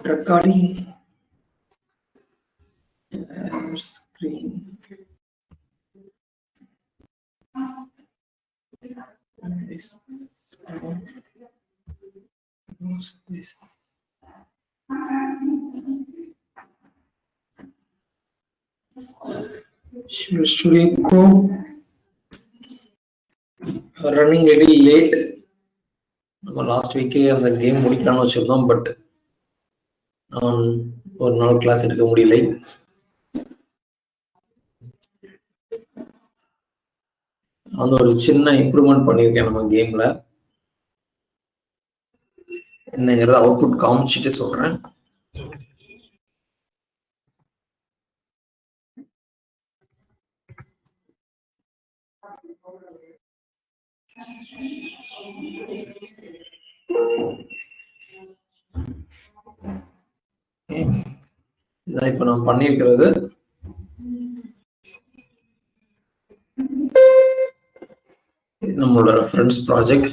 Not recording. Screen. This. What's this? Studio Code. Running a little late. Last வீக்கே அந்த game முடிக்கலாம்னு வச்சிருந்தோம். But நான் ஒரு நாள் கிளாஸ் எடுக்க முடியலை. அந்த ஒரு சின்ன இம்ப்ரூவ்மெண்ட் பண்ணியிருக்கேன் நம்ம கேம்ல. என்னங்கிறத அவுட்புட் காமிச்சிட்டு சொல்றேன். இதான் இப்ப நான் பண்ணியிருக்கிறது. நம்மளோட ரெஃபரன்ஸ் ப்ராஜெக்ட்.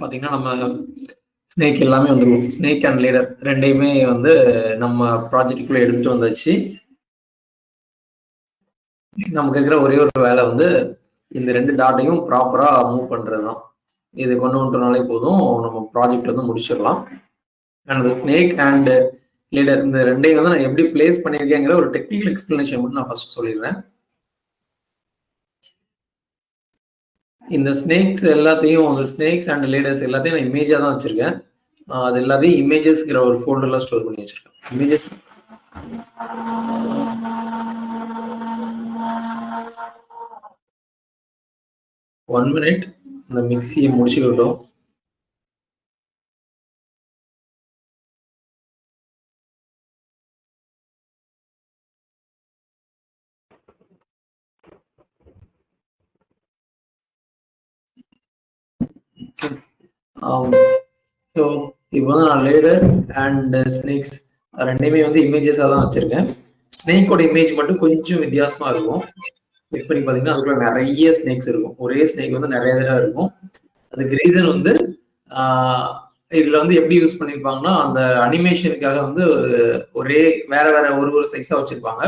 பாத்தீங்கன்னா நம்ம ஸ்னேக் எல்லாமே வந்துடும். ஸ்னேக் அண்ட் லீடர் ரெண்டையுமே வந்து நம்ம ப்ராஜெக்டுக்குள்ள எடுத்துட்டு வந்தாச்சு. நமக்கு இருக்கிற ஒரே ஒரு வேலை வந்து இந்த ரெண்டு டாட்டையும் ப்ராப்பரா மூவ் பண்றதுதான். இது கொண்டு வந்துட்டோம்னாலே போதும், நம்ம ப்ராஜெக்ட் வந்து முடிச்சிடலாம். அண்ட் ஸ்னேக் அண்ட் லீடர் இந்த ரெண்டையும் வந்து நான் எப்படி பிளேஸ் பண்ணியிருக்கேங்கிற ஒரு டெக்னிக்கல் எக்ஸ்பிளனேஷன் மட்டும் நான் ஃபர்ஸ்ட் சொல்லிடுறேன். இந்த ஸ்னேக்ஸ் எல்லாத்தையும், அந்த ஸ்னேக்ஸ் அண்ட் லீடர்ஸ் எல்லாத்தையும் நான் இமேஜா தான் வச்சிருக்கேன். அது எல்லாத்தையும் இமேஜஸ்ங்கிற ஒரு ஃபோல்டர்ல ஸ்டோர் பண்ணி வச்சிருக்கேன். இமேஜஸ் ஒன் மினிட், இந்த மிக்சியை முடிச்சுக்கிட்டோம். ஸோ இப்போ வந்து நான் லேடர் அண்ட் ஸ்னேக்ஸ் ரெண்டையுமே வந்து இமேஜஸாக தான் வச்சிருக்கேன். ஸ்னேக்கோட இமேஜ் மட்டும் கொஞ்சம் வித்தியாசமா இருக்கும். கிளிக் பண்ணி பார்த்தீங்கன்னா அதுக்குள்ள நிறைய ஸ்னேக்ஸ் இருக்கும். ஒரே ஸ்னேக் வந்து நிறைய தடவை இருக்கும். அதுக்கு ரீசன் வந்து இதுல வந்து எப்படி யூஸ் பண்ணிருப்பாங்கன்னா, அந்த அனிமேஷனுக்காக வந்து ஒரே வேற வேற ஒரு சைஸா வச்சிருப்பாங்க.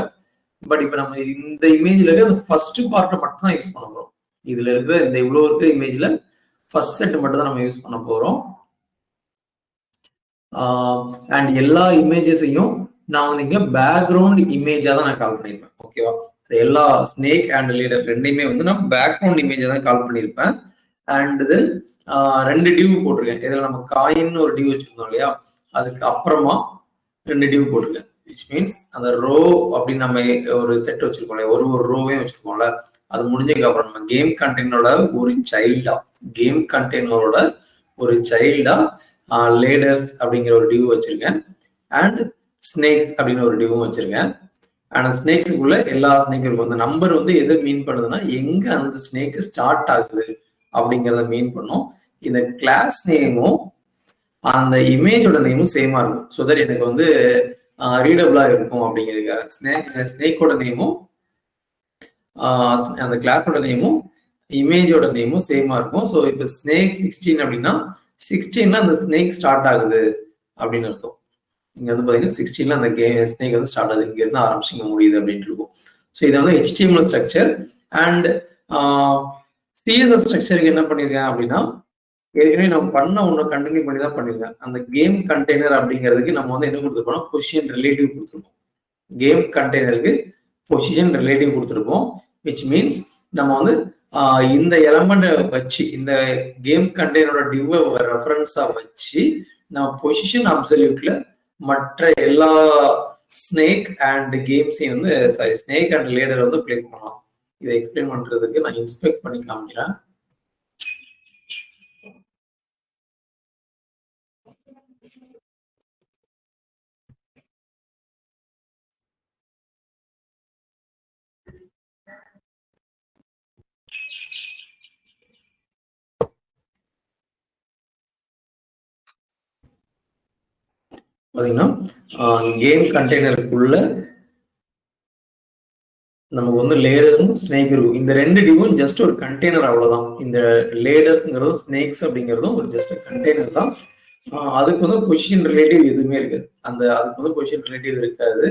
பட் இப்ப நம்ம இந்த இமேஜ்ல இருக்க அந்த ஃபர்ஸ்ட் பார்ட்டை மட்டும் தான் யூஸ் பண்ண போறோம். இதுல இருக்கிற இந்த இவ்வளவு இருக்கிற இமேஜ்ல ஃபர்ஸ்ட் செட் மட்டும் தான் நம்ம யூஸ் பண்ண போறோம். அண்ட் எல்லா இமேஜஸையும் நான் வந்து இங்க பேக்ரவுண்ட் இமேஜா தான் நான் கால் பண்ணிருப்பேன். ஓகேவா? எல்லா ஸ்னேக் அண்ட் லீடர் ரெண்டையுமே வந்து நான் பேக்ரவுண்ட் இமேஜா தான் கால் பண்ணிருப்பேன். அண்ட் தென் ரெண்டு டியூ போட்டிருக்கேன். இதுல நம்ம காயின்னு ஒரு டியூ வச்சிருந்தோம் இல்லையா, அதுக்கு அப்புறமா ரெண்டு டியூ போட்டிருக்கேன். விச் மீன்ஸ் அந்த ரோ அப்படின்னு நம்ம ஒரு செட் வச்சிருக்கோம்ல, ஒரு ரோவே வச்சிருக்கோம்ல, அது முடிஞ்சதுக்கு அப்புறம் நம்ம கேம் கண்டெய்னரோட ஒரு சைல்டா லேடர்ஸ் அப்படிங்கிற ஒரு டியூ வச்சிருக்கேன். அண்ட் ஸ்னேக்ஸ் அப்படின்னு ஒரு டியூவும் வச்சிருக்கேன். அண்ட் ஸ்னேக்ஸுக்குள்ள எல்லா ஸ்னேக்கும் இருக்கும். அந்த நம்பர் வந்து எதை மீன் பண்ணுதுன்னா, எங்க அந்த ஸ்னேக் ஸ்டார்ட் ஆகுது அப்படிங்கிறத மீன் பண்ணும். இந்த கிளாஸ் நேமும் அந்த இமேஜோட நேமும் சேமா இருக்கும். ஸோ தட் எனக்கு வந்து ரீடபிளா இருக்கும் அப்படிங்கிறதுக்காக ஸ்னேக்கோட நேமும் அந்த கிளாஸோட நேமும் இமேஜோட நேமும் சேமா இருக்கும். ஸோ இப்போ ஸ்னேக் 16 அப்படின்னா 16ல அந்த ஸ்னேக் ஸ்டார்ட் ஆகுது அப்படின்னு அர்த்தம். இங்க வந்து பாத்தீங்கன்னா 16ல அந்த ஸ்னேக் வந்து ஸ்டார்ட் ஆகுது, இங்க இருந்து ஆரம்பிச்சு இங்க முடியுது அப்படின்னு இருக்கும். ஸோ இது வந்து HTML ஸ்ட்ரக்சர். அண்ட் CSS ஸ்ட்ரக்சருக்கு என்ன பண்ணிருக்கேன் அப்படின்னா, ஏற்கனவே நம்ம பண்ண ஒண்ணு கண்டினியூ பண்ணி தான் பண்ணிருக்கேன். அந்த கேம் கண்டெய்னர் அப்படிங்கிறதுக்கு நம்ம வந்து என்ன கொடுத்துருப்போம், பொசிஷன் ரிலேட்டிவ் கொடுத்துருப்போம். கேம் கண்டெய்னருக்கு பொசிஷன் ரிலேட்டிவ் கொடுத்துருப்போம். விச் மீன்ஸ் நம்ம வந்து இந்த எலமெண்ட் வச்சு, இந்த கேம் கண்டெய்னரோட டிவ் ரெஃபரன்ஸா வச்சு நான் பொசிஷன் அப்சல்யூட்ல மற்ற எல்லா ஸ்னேக் அண்ட் கேம்ஸையும் வந்து ஸ்னேக் அண்ட் லேடர் வந்து பிளேஸ் பண்ணலாம். இதை எக்ஸ்பிளைன் பண்றதுக்கு நான் இன்ஸ்பெக்ட் பண்ணி காமிக்கிறேன். பாத்தீங்கன்னா கேம் கண்டெய்னருக்குள்ள நமக்கு வந்து லேடரும் ஸ்னேக் இருக்கும். இந்த 2 டிவும் ஜஸ்ட் ஒரு கண்டெய்னர் அவ்வளவுதான். இந்த லேடர்ஸ்ங்கிறதும் ஸ்னேக்ஸ் அப்படிங்கிறதும் ஒரு ஜஸ்ட் கண்டெய்னர் தான். அதுக்கு வந்து பொசிஷன் ரிலேட்டிவ் எதுவுமே இருக்காது. அதுக்கு வந்து பொசிஷன் ரிலேட்டிவ் இருக்காது.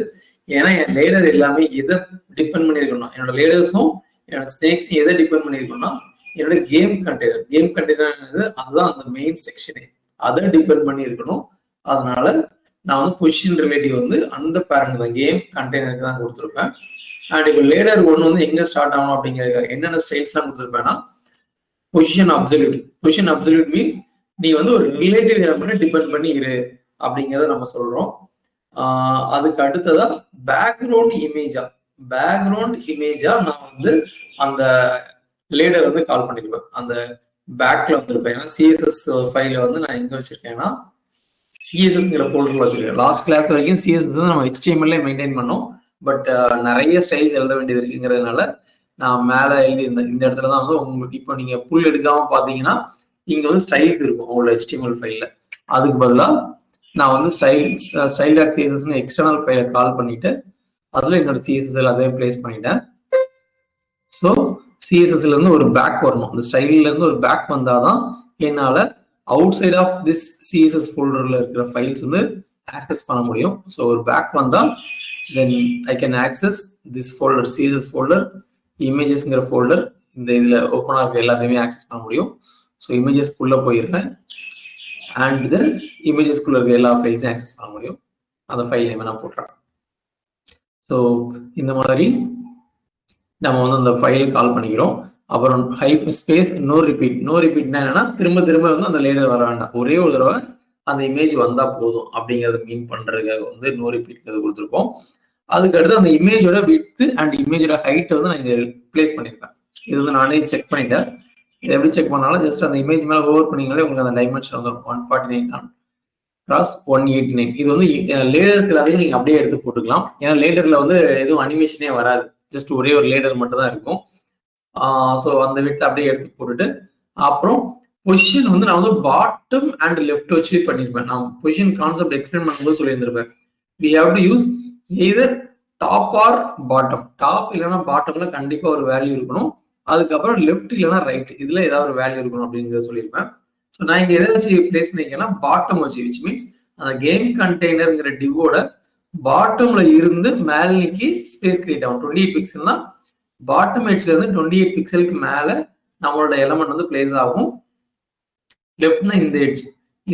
ஏன்னா என் லேடர் எல்லாமே எதை டிபெண்ட் பண்ணியிருக்கணும், என்னோட லேடர்ஸும் என்னோட ஸ்னேக்ஸும் எதை டிபெண்ட் பண்ணியிருக்கணும்னா என்னோட கேம் கண்டெய்னர். கேம் கண்டெய்னர் அதுதான் அந்த மெயின் செக்ஷனே, அதை டிபெண்ட் பண்ணி இருக்கணும். அதனால நான் வந்து பொசிஷன் ரிலேட்டிவ் வந்து அந்த பேரண்ட் தான், கேம் கண்டெய்னருக்கு தான் கொடுத்துருப்பேன். அண்ட் இப்போ லேடர் ஒன்று வந்து எங்க ஸ்டார்ட் ஆகணும் அப்படிங்கிற என்னென்ன ஸ்டைல்ஸ்லாம் கொடுத்துருப்பேன்னா, position absolute. Position absolute means நீ வந்து ஒரு ரிலேட்டிவ் எலமெண்ட்டை டிபெண்ட் பண்ணி இரு அப்படிங்கிறத நம்ம சொல்றோம். அதுக்கு அடுத்ததா பேக்ரவுண்ட் இமேஜா நான் வந்து அந்த லேடர் வந்து கால் பண்ணிருப்பேன். அந்த பேக்ல வந்துருப்பேன். ஏன்னா சிஎஸ்எஸ் ஃபைல வந்து நான் எங்க வச்சிருக்கேன்னா சிஎஸ்எஸ்ங்கிற ஃபோல்டர்ல வச்சிருக்கேன். லாஸ்ட் கிளாஸ் வரைக்கும் சிஎஸ்எஸ் வந்து நம்ம HTML மெயின்டைன் பண்ணோம். பட் நிறைய ஸ்டைல்ஸ் எழுத வேண்டியது இருக்குங்கிறதுனால நான் மேல எழுதி இந்த இடத்துல தான் வந்து உங்களுக்கு இப்போ நீங்க புல் எடுக்காம பாத்தீங்கன்னா இங்க வந்து ஸ்டைல்ஸ் இருக்கும் உங்களோட HTML ஃபைல்ல. அதுக்கு பதிலாக நான் வந்து style.css எக்ஸ்டர்னல் ஃபைலை கால் பண்ணிட்டு அதுல என்னோட சிஎஸ்எஸ் எல்லாத்தையும் பிளேஸ் பண்ணிட்டேன். ஸோ சிஎஸ்எஸ்ல இருந்து ஒரு பேக் வரணும். அந்த ஸ்டைல்ல இருந்து ஒரு பேக் வந்தாதான் என்னால outside of this CSS ஃபோல்டர்ல இருக்கிற ஃபைல்ஸ் வந்து ஆக்சஸ் பண்ண முடியும். ஸோ ஒரு பேக் வந்தா then I can access this folder, CSS folder, imagesங்கிற ஃபோல்டர். இந்த இதுல ஓப்பனா இருக்க எல்லாத்தையுமே ஆக்சஸ் பண்ண முடியும். ஸோ இமேஜஸ்க்குள்ள போயிருக்கேன் அண்ட் தென் இமேஜஸ்க்குள்ள இருக்க எல்லா ஃபைல்ஸையும் ஆக்சஸ் பண்ண முடியும். அந்த ஃபைல் நேம் நான் போட்டுறேன். ஸோ இந்த மாதிரி நம்ம வந்து அந்த ஃபைல் கால் பண்ணிக்கிறோம். அப்புறம் ஸ்பேஸ் நோ ரிப்பீட்னா என்னன்னா திரும்ப வந்து அந்த லேடர் வர வேண்டாம், ஒரே ஒரு தடவை அந்த இமேஜ் வந்தா போதும் அப்படிங்கறத மீன் பண்றதுக்காக வந்து நோ ரிப்பீட் கொடுத்துருக்கோம். அதுக்கு அடுத்து அந்த இமேஜோட விட்த் அண்ட் இமேஜோட ஹைட் வந்து நான் இங்க பிளேஸ் பண்ணிருப்பேன். இது வந்து நானே செக் பண்ணிட்டேன். இது எப்படி செக் பண்ணாலும் ஜஸ்ட் அந்த இமேஜ் மேல ஓவர் பண்ணீங்களே உங்களுக்கு அந்த டைமென்ஷன் வந்துடும் 149 கிராஸ் 189. இது வந்து லேடர்ஸ் எல்லாத்தையும் நீங்க அப்படியே எடுத்து போட்டுக்கலாம். ஏன்னா லேடர்ல வந்து எதுவும் அனிமேஷனே வராது, ஜஸ்ட் ஒரே ஒரு லேடர் மட்டும் தான் இருக்கும். ஸோ அந்த விட்த் அப்படியே எடுத்து போட்டுட்டு அப்புறம் பொசிஷன் வந்து நான் வந்து பாட்டம் அண்ட் லெஃப்ட் வச்சு பண்ணிருப்பேன். நான் பொசிஷன் கான்செப்ட் எக்ஸ்பிளைன் பண்ணும்போது சொல்லியிருந்திருப்பேன். we have to use either top or bottom. Top இல்லைன்னா பாட்டம்ல கண்டிப்பா ஒரு வேல்யூ இருக்கணும். அதுக்கப்புறம் லெஃப்ட் இல்லைன்னா ரைட், இதுல ஏதாவது ஒரு வேல்யூ இருக்கணும் அப்படிங்கிறத சொல்லியிருப்பேன். ஸோ நான் இங்க எதை வச்சு பிளேஸ் பண்ணிருக்கேன்னா பாட்டம் வச்சு, விச் மீன்ஸ் அந்த கேம் கண்டெய்னர்ங்கிற டிவோட பாட்டம்ல இருந்து மேல்நிக்கு ஸ்பேஸ் கிரியேட் ஆகும். 28 பிக்சல்னா பாட்டம் எட்ஜ்ல இருந்து 28 பிக்சலுக்கு மேல நம்மளோட எலமெண்ட் வந்து பிளேஸ் ஆகும். லெஃப்ட்னா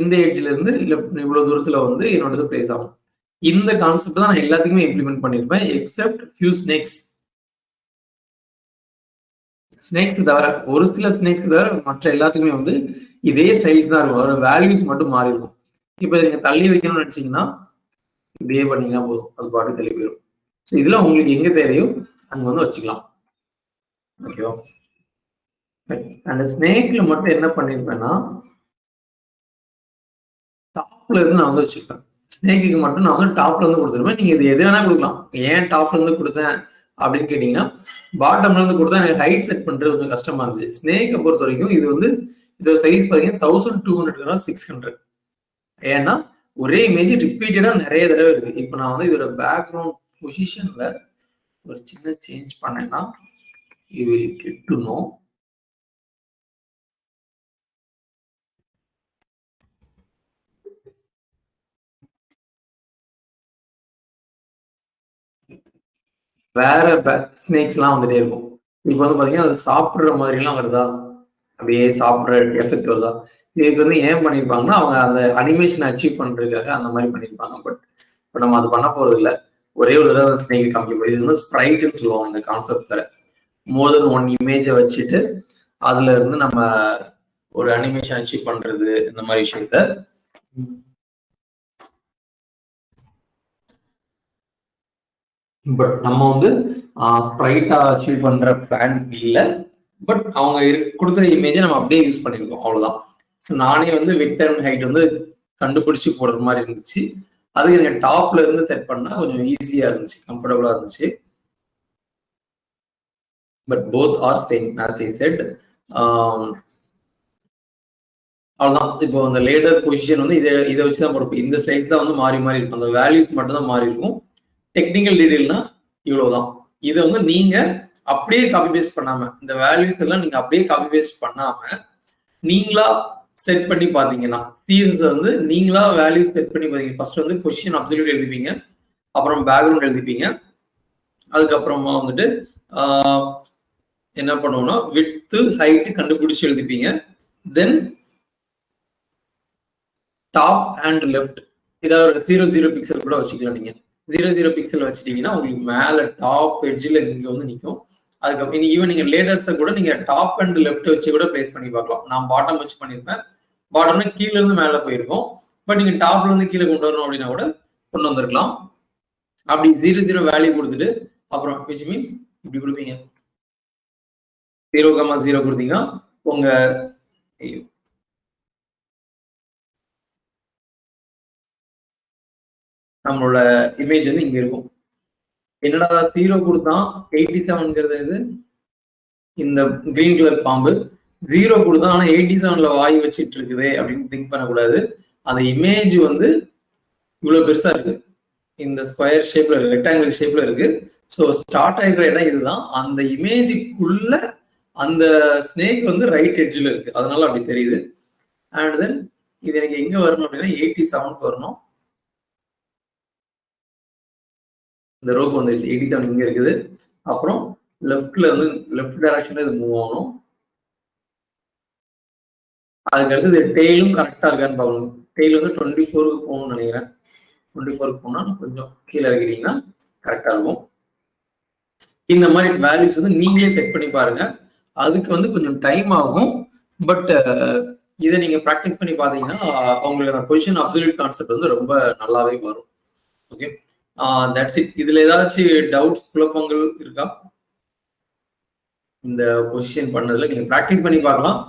இந்த எட்ஜ்ல இருந்து லெஃப்ட் இவ்வளவு தூரத்துல வந்து என்னோட பிளேஸ் ஆகும். இந்த கான்செப்ட் தான் நான் எல்லாத்துக்குமே இம்ப்ளிமெண்ட் பண்ணிருப்பேன் எக்ஸப்ட் ஃபியூ ஸ்னேக்ஸ் தவிர. ஒரு சில ஸ்னேக்ஸ் தவிர மற்ற எல்லாத்துக்குமே வந்து இதே ஸ்டைல்ஸ் தான் இருக்கும், அதோட வேல்யூஸ் மட்டும் மாறி இருக்கும். இப்போ நீங்க தள்ளி வைக்கணும்னு நினைச்சீங்கன்னா இப்படியே பண்ணீங்கன்னா போதும், அது பாட்டு தள்ளி போயிடும். ஸோ இதுல உங்களுக்கு எங்க தேவையோ அங்க வந்து வச்சுக்கலாம். ஓகேவா? அந்த ஸ்னேக்ல மட்டும் என்ன பண்ணிருப்பேன்னா டாப்ல இருந்து நான் வந்து வச்சிருப்பேன். ஸ்னேக்கு மட்டும் நான் வந்து டாப்ல இருந்து கொடுத்துருப்பேன். நீங்க இது எது வேணா கொடுக்கலாம். ஏன் டாப்ல இருந்து கொடுத்தேன் அப்படின்னு கேட்டீங்கன்னா பாட்டம்ல இருந்து கொடுத்தா எனக்கு ஹைட் செட் பண்றது கொஞ்சம் கஷ்டமா இருந்துச்சு. ஸ்னேக்கை பொறுத்த வரைக்கும் இது வந்து இதோட சைஸ் பாத்தீங்கன்னா 1200 600. ஏன்னா ஒரே இமேஜ் ரிப்பீட்டடா நிறைய தடவை இருக்கு. இப்போ நான் வந்து இதோட பேக்ரவுண்ட் பொசிஷன்ல ஒரு சின்ன சேஞ்ச் பண்ணேன்னா you will get to know. வேற ஸ்னேக்ஸ் எல்லாம் வந்துட்டே இருக்கும். இப்போ வந்து பாத்தீங்கன்னா அது சாப்பிடுற மாதிரி எல்லாம் வருதா, அப்படியே சாப்பிடுற எஃபெக்ட் வருதா. இதுக்கு வந்து ஏன் பண்ணிருப்பாங்கன்னா அவங்க அந்த அனிமேஷன் அச்சீவ் பண்றதுக்காக அந்த மாதிரி பண்ணிருப்பாங்க. பட் இப்போ நம்ம அது பண்ண போறது இல்லை. ஒரே ஒரு தடவை ஸ்னேக் காமிக்க. இது வந்து ஸ்ப்ரைட்னு சொல்லுவாங்க இந்த கான்செப்ட். வேற மோர் தென் ஒன் இமேஜை வச்சுட்டு அதுல இருந்து நம்ம ஒரு அனிமேஷன் அச்சீவ் பண்றது, இந்த மாதிரி விஷயத்த பட் நம்ம வந்து ஸ்ப்ரைட்டா அச்சீவ் பண்ற பிளான் இல்லை. பட் அவங்க கொடுக்குற இமேஜை நம்ம அப்படியே யூஸ் பண்ணிருக்கோம், அவ்வளவுதான். ஸோ நானே வந்து விட்த் அண்ட் ஹைட் வந்து கண்டுபிடிச்சு போடுற மாதிரி இருந்துச்சு. அது எனக்கு டாப்ல இருந்து செட் பண்ணா கொஞ்சம் ஈஸியா இருந்துச்சு, கம்ஃபர்டபுளா இருந்துச்சு. But both are same as I said. அவ்வளவுதான். இப்போ அந்த லேடர் பொசிஷன் வந்து இதை வச்சுதான் போறோம். இந்த ஸ்டைல்ஸ் தான் வந்து மாறி மாறி இருக்கும். அந்த வேல்யூஸ் மட்டும் தான் மாறி இருக்கும். டெக்னிக்கல் டீடைல்னா இவ்வளவுதான். இதை வந்து நீங்க அப்படியே காப்பி பேஸ்ட் பண்ணாம, இந்த வேல்யூஸ் எல்லாம் நீங்க அப்படியே காப்பி பேஸ்ட் பண்ணாம நீங்களா செட் பண்ணி பாத்தீங்கன்னா, சிஎஸ் வந்து நீங்களா வேல்யூஸ் செட் பண்ணி பாத்தீங்க. ஃபர்ஸ்ட் வந்து பொசிஷன் அப்சல்யூட் எழுதிப்பீங்க, அப்புறம் பேக்ரவுண்ட் எழுதிப்பீங்க, அதுக்கப்புறமா வந்துட்டு என்ன பண்ணுவோம்னா விட்த் ஹைட் கண்டுபிடிச்சு எழுதிப்பீங்க. தென் டாப் அண்ட் லெஃப்ட் ஏதாவது ஒரு 0 பிக்சல் கூட வச்சுக்கலாம். நீங்க 0 பிக்சல் வச்சுட்டீங்கன்னா உங்களுக்கு மேல டாப் எட்ஜில் இங்க வந்து நிற்கும். அதுக்கப்புறம் ஈவன் நீங்க லேடர்ஸை கூட நீங்க டாப் அண்ட் லெஃப்ட் வச்சு கூட பிளேஸ் பண்ணி பார்க்கலாம். நான் பாட்டம் வச்சு பண்ணியிருப்பேன். பாட்டம்னா கீழே இருந்து மேல போயிருக்கும். பட் நீங்க டாப்ல இருந்து கீழே கொண்டு வரணும் அப்படின்னா கூட கொண்டு வந்திருக்கலாம். அப்படி 0 வேல்யூ கொடுத்துட்டு அப்புறம் விச் மீன்ஸ் இப்படி கொடுப்பீங்க. 0,0 கொடுத்தீங்கன்னா உங்க நம்மளோட இமேஜ் வந்து இங்க இருக்கும். என்னடா 0 கொடுத்தான் 87ங்கிறது இது இந்த கிரீன் கலர் பாம்பு 0 கொடுத்தா ஆனா 87ல வாய் வச்சிட்டு இருக்குது அப்படின்னு திங்க் பண்ணக்கூடாது. அந்த இமேஜ் வந்து இவ்வளவு பெருசா இருக்கு, இந்த ஸ்கொயர் ஷேப்ல ரெக்டாங்கிள் ஷேப்ல இருக்கு. ஸோ ஸ்டார்ட் ஆகிற இடம் இதுதான். அந்த இமேஜுக்குள்ள அந்த ஸ்னேக் வந்து ரைட் எட்ஜில் இருக்கு, அதனால அப்படி தெரியுது. அண்ட் தென் இது எனக்கு எங்க வரணும் அப்படின்னா 87க்கு வரணும். இந்த ரோப் வந்துருச்சு, 87 இங்க இருக்குது. அப்புறம் லெஃப்ட்ல வந்து லெஃப்ட் டைரக்ஷன்ல இது மூவ் ஆகணும். அதுக்கு அடுத்து டெய்லும் கரெக்டா இருக்கான்னு பார்க்கணும். டெய்ல் வந்து 24க்கு போகணும்னு நினைக்கிறேன். 24க்கு போனா கொஞ்சம் கீழே இறக்கிட்டீங்கன்னா கரெக்டா இருக்கும். இந்த மாதிரி வேல்யூஸ் வந்து நீங்களே செட் பண்ணி பாருங்க. அதுக்கு வந்து கொஞ்சம் டைம் ஆகும். பட் இதை நீங்க ப்ராக்டிஸ் பண்ணி பார்த்தீங்கன்னா உங்களுக்கு அந்த பொசிஷன் அப்சல்யூட் கான்செப்ட் வந்து ரொம்ப நல்லாவே வரும். Okay, that's it. இதுல ஏதாச்சும் டவுட்ஸ் குழப்பங்கள் இருக்கா? இந்த பொசிஷன் பண்ணதுல நீங்க ப்ராக்டிஸ் பண்ணி பார்க்கலாம்.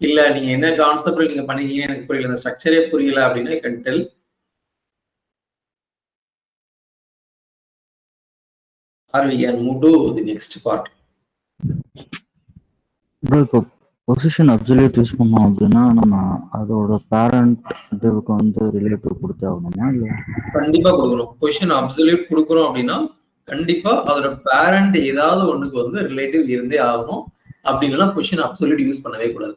இல்ல நீங்க என்ன கான்செப்ட்ல நீங்க பண்ணீங்க எனக்கு புரியல, இந்த ஸ்ட்ரக்சரே புரியல அப்படின்னா can tell. Or we can move to the next part. இப்போ பொசிஷன் அப்சல்யூட் யூஸ் பண்ணோம் அப்படின்னா நம்ம அதோட பேரண்ட் டிவ்க்கு வந்து ரிலேட்டிவ் கொடுத்தே ஆகணுமா? இல்லை கண்டிப்பா கொடுக்கணும். பொசிஷன் அப்சல்யூட் கொடுக்குறோம் அப்படின்னா கண்டிப்பா அதோட பேரண்ட் ஏதாவது ஒண்ணுக்கு வந்து ரிலேட்டிவ் இருந்தே ஆகணும். அப்படி இல்லைன்னா பொசிஷன் அப்சல்யூட் யூஸ் பண்ணவே கூடாது.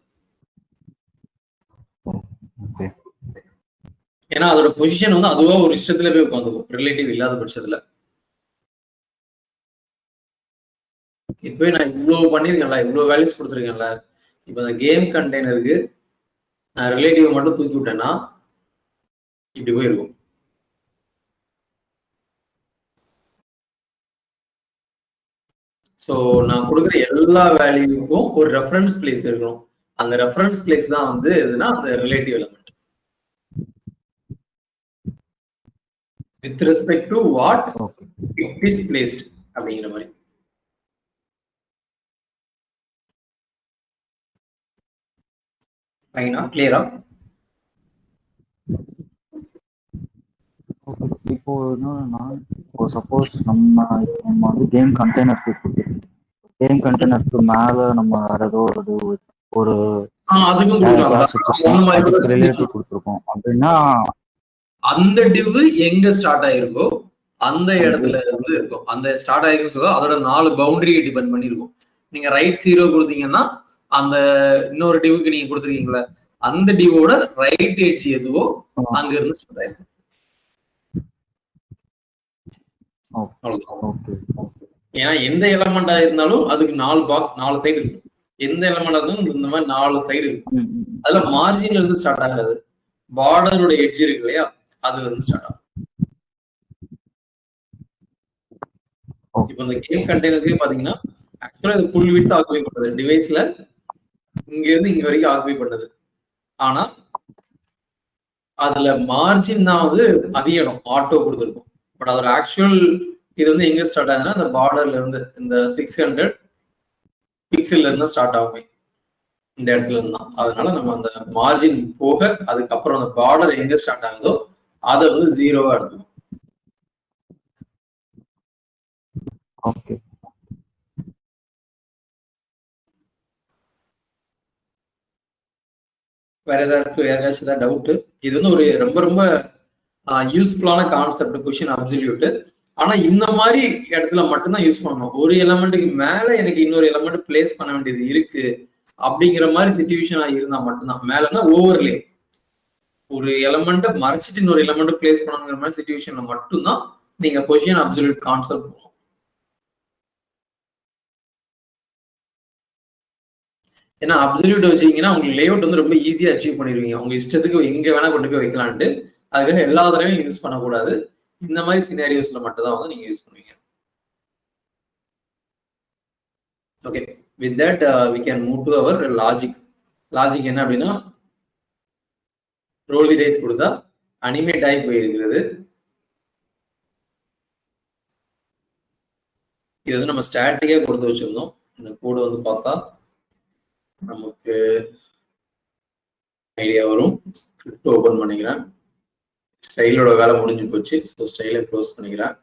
ஏன்னா அதோட பொசிஷன் வந்து அதுவா ஒரு இஷ்டத்துல போய் உட்காந்துக்கும் ரிலேட்டிவ் இல்லாத பட்சத்துல. இப்பவே நான் இவ்வளவு பண்ணிருக்கேன்ல, இவ்வளவு வேல்யூஸ் கொடுத்துருக்கேன்ல. இப்ப இந்த கேம் கண்டெய்னருக்கு நான் ரிலேட்டிவ் மட்டும் தூக்கி விட்டேன்னா இப்படி போயிருக்கும். ஸோ நான் கொடுக்குற எல்லா வேல்யூக்கும் ஒரு ரெஃபரன்ஸ் பிளேஸ் இருக்கணும். அந்த ரெஃபரன்ஸ் பிளேஸ் தான் வந்து எதுனா அந்த relative element with respect to what it is placed அப்படிங்கிற மாதிரி. ஃபைனா, கிளியரா? இப்போ என்னன்னா, இப்போ சப்போஸ் நம்ம வந்து கேம் கண்டெய்னருக்கு மேல நம்ம வேற ஏதோ ஒரு அதுக்கும் ரிலேட்டிவ் கொடுத்துருக்கோம் அப்படின்னா அந்த டிவ் எங்க ஸ்டார்ட் ஆயிருக்கோ அந்த இடத்துல இருந்து இருக்கும். அந்த ஸ்டார்ட் ஆயிருக்கும் சொல்ல அதோட 4 பவுண்டரியை டிபெண்ட் பண்ணிருக்கும். நீங்க ரைட் 0 கொடுத்தீங்கன்னா அந்த இன்னொரு டிவுக்கு நீங்க கொடுத்துருக்கீங்களா அந்த டிவோட ரைட் எட்ஜ் எதுவோ அங்க இருந்து ஸ்டார்ட் ஆயிருக்கும். ஏன்னா எந்த எலமெண்டா இருந்தாலும் அதுக்கு 4 பாக்ஸ் 4 சைடு இருக்கும். எந்த எலமெண்டா இருந்தாலும் இந்த மாதிரி 4 சைடு இருக்கும். அதுல மார்ஜின்ல இருந்து ஸ்டார்ட் ஆகாது, பார்டரோட எட்ஜ் இருக்கு இல்லையா அதுல இருந்து ஸ்டார்ட் ஆகும். இப்போ இந்த கேம் கண்டெய்னருக்கு பாத்தீங்கன்னா ஆக்சுவலா இது ஃபுல் விட்த் ஆக்குபை பண்ணது டிவைஸ்ல இங்க இருந்து இங்க வரைக்கும் ஆக்குபை பண்ணது. ஆனா அதுல மார்ஜின் தான் வந்து அதிக இடம் ஆட்டோ கொடுத்துருக்கும். பட் அதோட ஆக்சுவல் இது வந்து எங்க ஸ்டார்ட் ஆகுதுன்னா அந்த பார்டர்ல இருந்து இந்த 600 பிக்சல்ல இருந்து ஸ்டார்ட் ஆகுமே இந்த இடத்துல இருந்து தான். அதனால நம்ம அந்த மார்ஜின் போக அதுக்கப்புறம் அந்த பார்டர் எங்க ஸ்டார்ட் ஆகுதோ அதை வந்து 0வா எடுத்துக்கணும். ஓகே, வேற யாராச்சும் ஏதாவது டவுட்? இது வந்து ஒரு ரொம்ப ரொம்ப யூஸ்ஃபுல்லான கான்செப்ட் கொஸ்டின் அப்சல்யூட். ஆனா இந்த மாதிரி இடத்துல மட்டும்தான் யூஸ் பண்ணணும். ஒரு எலமெண்ட்டுக்கு மேல எனக்கு இன்னொரு எலமெண்ட் பிளேஸ் பண்ண வேண்டியது இருக்கு அப்படிங்கிற மாதிரி சிச்சுவேஷனா இருந்தா மட்டும்தான். மேலன்னா ஓவர்லே ஒரு எலமெண்ட்டை மறைச்சிட்டு இன்னொரு எலமெண்ட் பிளேஸ் பண்ணணுங்கிற மாதிரி சிச்சுவேஷன்ல மட்டும்தான் நீங்க கொஸ்டின் அப்சல்யூட் கான்செப்ட் போகணும். ஏன்னா அப்சல்யூட் வச்சீங்கன்னா உங்களுக்கு லேஅவுட் வந்து ரொம்ப ஈஸியா அச்சீவ் பண்ணிடுவீங்க. உங்க இஷ்டத்துக்கு எங்க வேணா கொண்டு போய் வைக்கலான்ட்டு. அதுக்காக எல்லா தடவையும் யூஸ் பண்ணக்கூடாது. இந்த மாதிரி சினாரியோஸ்ல மட்டும் தான் வந்து நீங்க யூஸ் பண்ணுவீங்க. Okay, with that we can move to our logic. Logic என்ன அப்படின்னா, ரோல் தி டைஸ் கொடுத்தா அனிமேட் ஆகி போயிருக்கிறது. இது வந்து நம்ம ஸ்டாட்டிக்கா கொடுத்து வச்சிருந்தோம். இந்த கோடு வந்து பார்த்தா நமக்கு ஐடியா வரும். ஸ்கிரிப்ட் ஓபன் பண்ணிக்கிறேன். ஸ்டைலோட வேலை முடிஞ்சு போச்சு. ஸோ ஸ்டைலை க்ளோஸ் பண்ணிக்கிறேன்.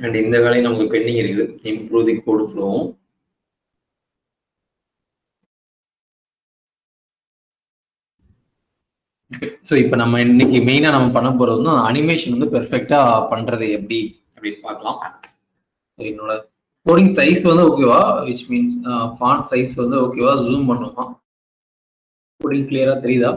அண்ட் இந்த வேலையும் நமக்கு பெண்டிங் இருக்குது. Improve the code ஃப்ளோவும். ஸோ இப்போ நம்ம இன்னைக்கு மெயினாக நம்ம பண்ண போகிறது வந்து அனிமேஷன் வந்து பெர்ஃபெக்டாக பண்ணுறது எப்படி அப்படின்னு பார்க்கலாம். என்னோட கோடிங் சைஸ் வந்து ஓகேவா, விச் மீன்ஸ் ஃபாண்ட் சைஸ் வந்து ஓகேவா, ஜூம் பண்ணுமா, கோடிங் கிளியரா தெரியுதா?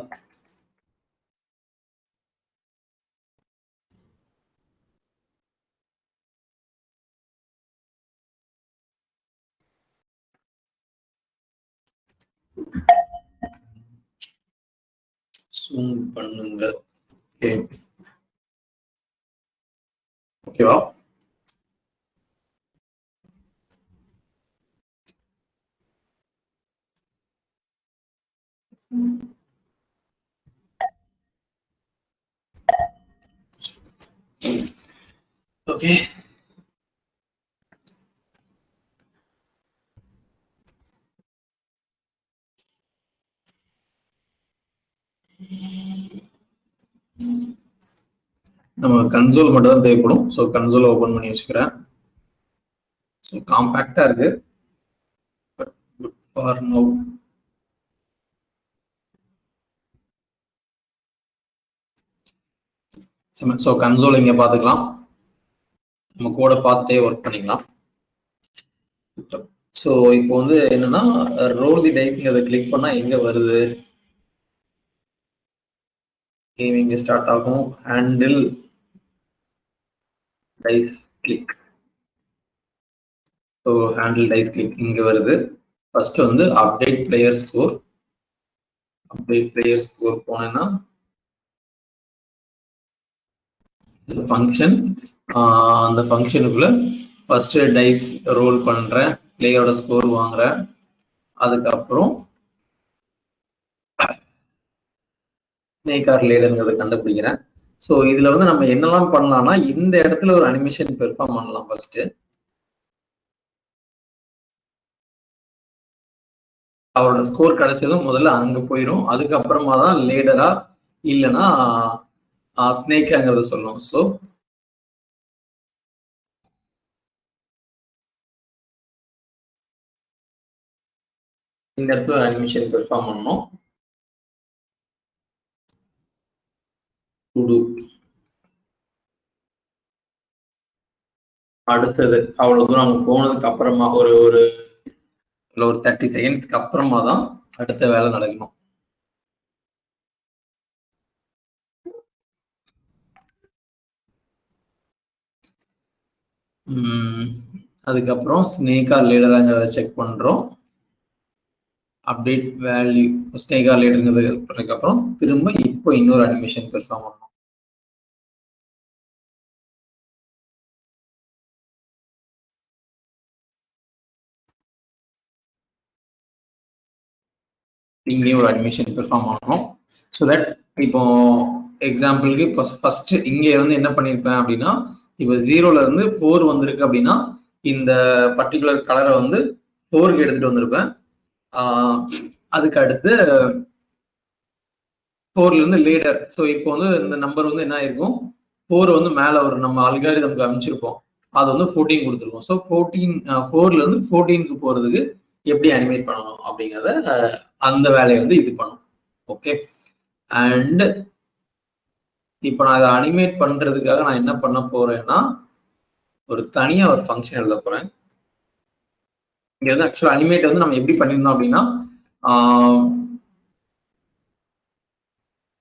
ஜூம் பண்ணுங்க. ஓகேவா? ஓகே, நம்ம கன்சோல் மட்டும் தான் தேவைப்படும். ஸோ கன்சோல் ஓபன் பண்ணி வச்சுக்கிறேன். ஸோ காம்பேக்டா இருக்கு. ஃபார் நவ் ஸோ கன்சோல் இங்க பார்த்துக்கலாம். நம்ம கோடை பார்த்துட்டே ஒர்க் பண்ணிக்கலாம். ஸோ இப்போ வந்து என்னன்னா, ரோல் தி டைஸ்ங்கிறத கிளிக் பண்ணா எங்க வருது? கேம் இங்க ஸ்டார்ட் ஆகும். Handle dice click. So handle dice click இங்க வருது. ஃபர்ஸ்ட் வந்து update player score. Update player score போனேன்னா ஃபங்க்ஷன், அந்த ஃபங்க்ஷனுக்குள்ள ஃபர்ஸ்ட் டைஸ் ரோல் பண்றேன், பிளேயரோட ஸ்கோர் வாங்குறேன், அதுக்கப்புறம் ஸ்னேக் ஆர் லேடர்ங்கிறத கண்டுபிடிக்கிறேன். ஸோ இதுல வந்து நம்ம என்னெல்லாம் பண்ணலாம்னா, இந்த இடத்துல ஒரு அனிமேஷன் பெர்ஃபார்ம் பண்ணலாம். ஃபர்ஸ்ட் அவரோட ஸ்கோர் கிடைச்சதும் முதல்ல அங்க போயிடும். அதுக்கப்புறமா தான் லேடரா இல்லைன்னா ஸ்னேக்காங்கிறத சொல்லணும். ஸோ இந்த இடத்துல ஒரு அனிமேஷன் பெர்ஃபார்ம் பண்ணணும். அடுத்தது அவ்வளவு தூரம் அங்க போனதுக்கு அப்புறமா ஒரு 30 செகண்ட்ஸ்க்கு அப்புறமா தான் அடுத்த வேலை நடக்கணும். அதுக்கப்புறம் ஸ்னேக் ஆர் லேடராங்கிறத செக் பண்றோம். அப்டேட் வேல்யூ ஸ்னேக் ஆர் லேடர்ங்கிறது பண்ணதுக்கு அப்புறம் திரும்ப இப்போ இன்னொரு அனிமேஷன் பெர்ஃபார்ம் பண்ணணும். இங்கேயும் ஒரு அனிமேஷன் பெர்ஃபார்ம் பண்ணணும். ஸோ தட் இப்போ எக்ஸாம்பிளுக்கு இப்போ ஃபர்ஸ்ட் இங்கே வந்து என்ன பண்ணியிருப்பேன் அப்படின்னா, இப்போ 0ல இருந்து 4 வந்திருக்கு அப்படின்னா இந்த பர்டிகுலர் கலரை வந்து 4க்கு எடுத்துட்டு வந்திருப்பேன். அதுக்கு அடுத்து 4ல இருந்து லேடர். ஸோ இப்போ வந்து இந்த நம்பர் வந்து என்ன ஆயிருக்கும், 4 வந்து மேல ஒரு நம்ம அல்காரிதம்க்கு அமைச்சிருப்போம், அது வந்து 14 கொடுத்துருக்கோம். ஸோ 4ல இருந்து 14க்கு போறதுக்கு எப்படி அனிமேட் பண்ணணும் அப்படிங்கிறத அந்த வேலையை வந்து இது பண்ணும். ஓகே, அண்ட் இப்போ நான் அதை அனிமேட் பண்றதுக்காக நான் என்ன பண்ண போறேன்னா ஒரு தனியா ஒரு ஃபங்க்ஷன் எழுத போறேன். இங்க வந்து ஆக்சுவலா அனிமேட் வந்து நம்ம எப்படி பண்ணிருந்தோம் அப்படின்னா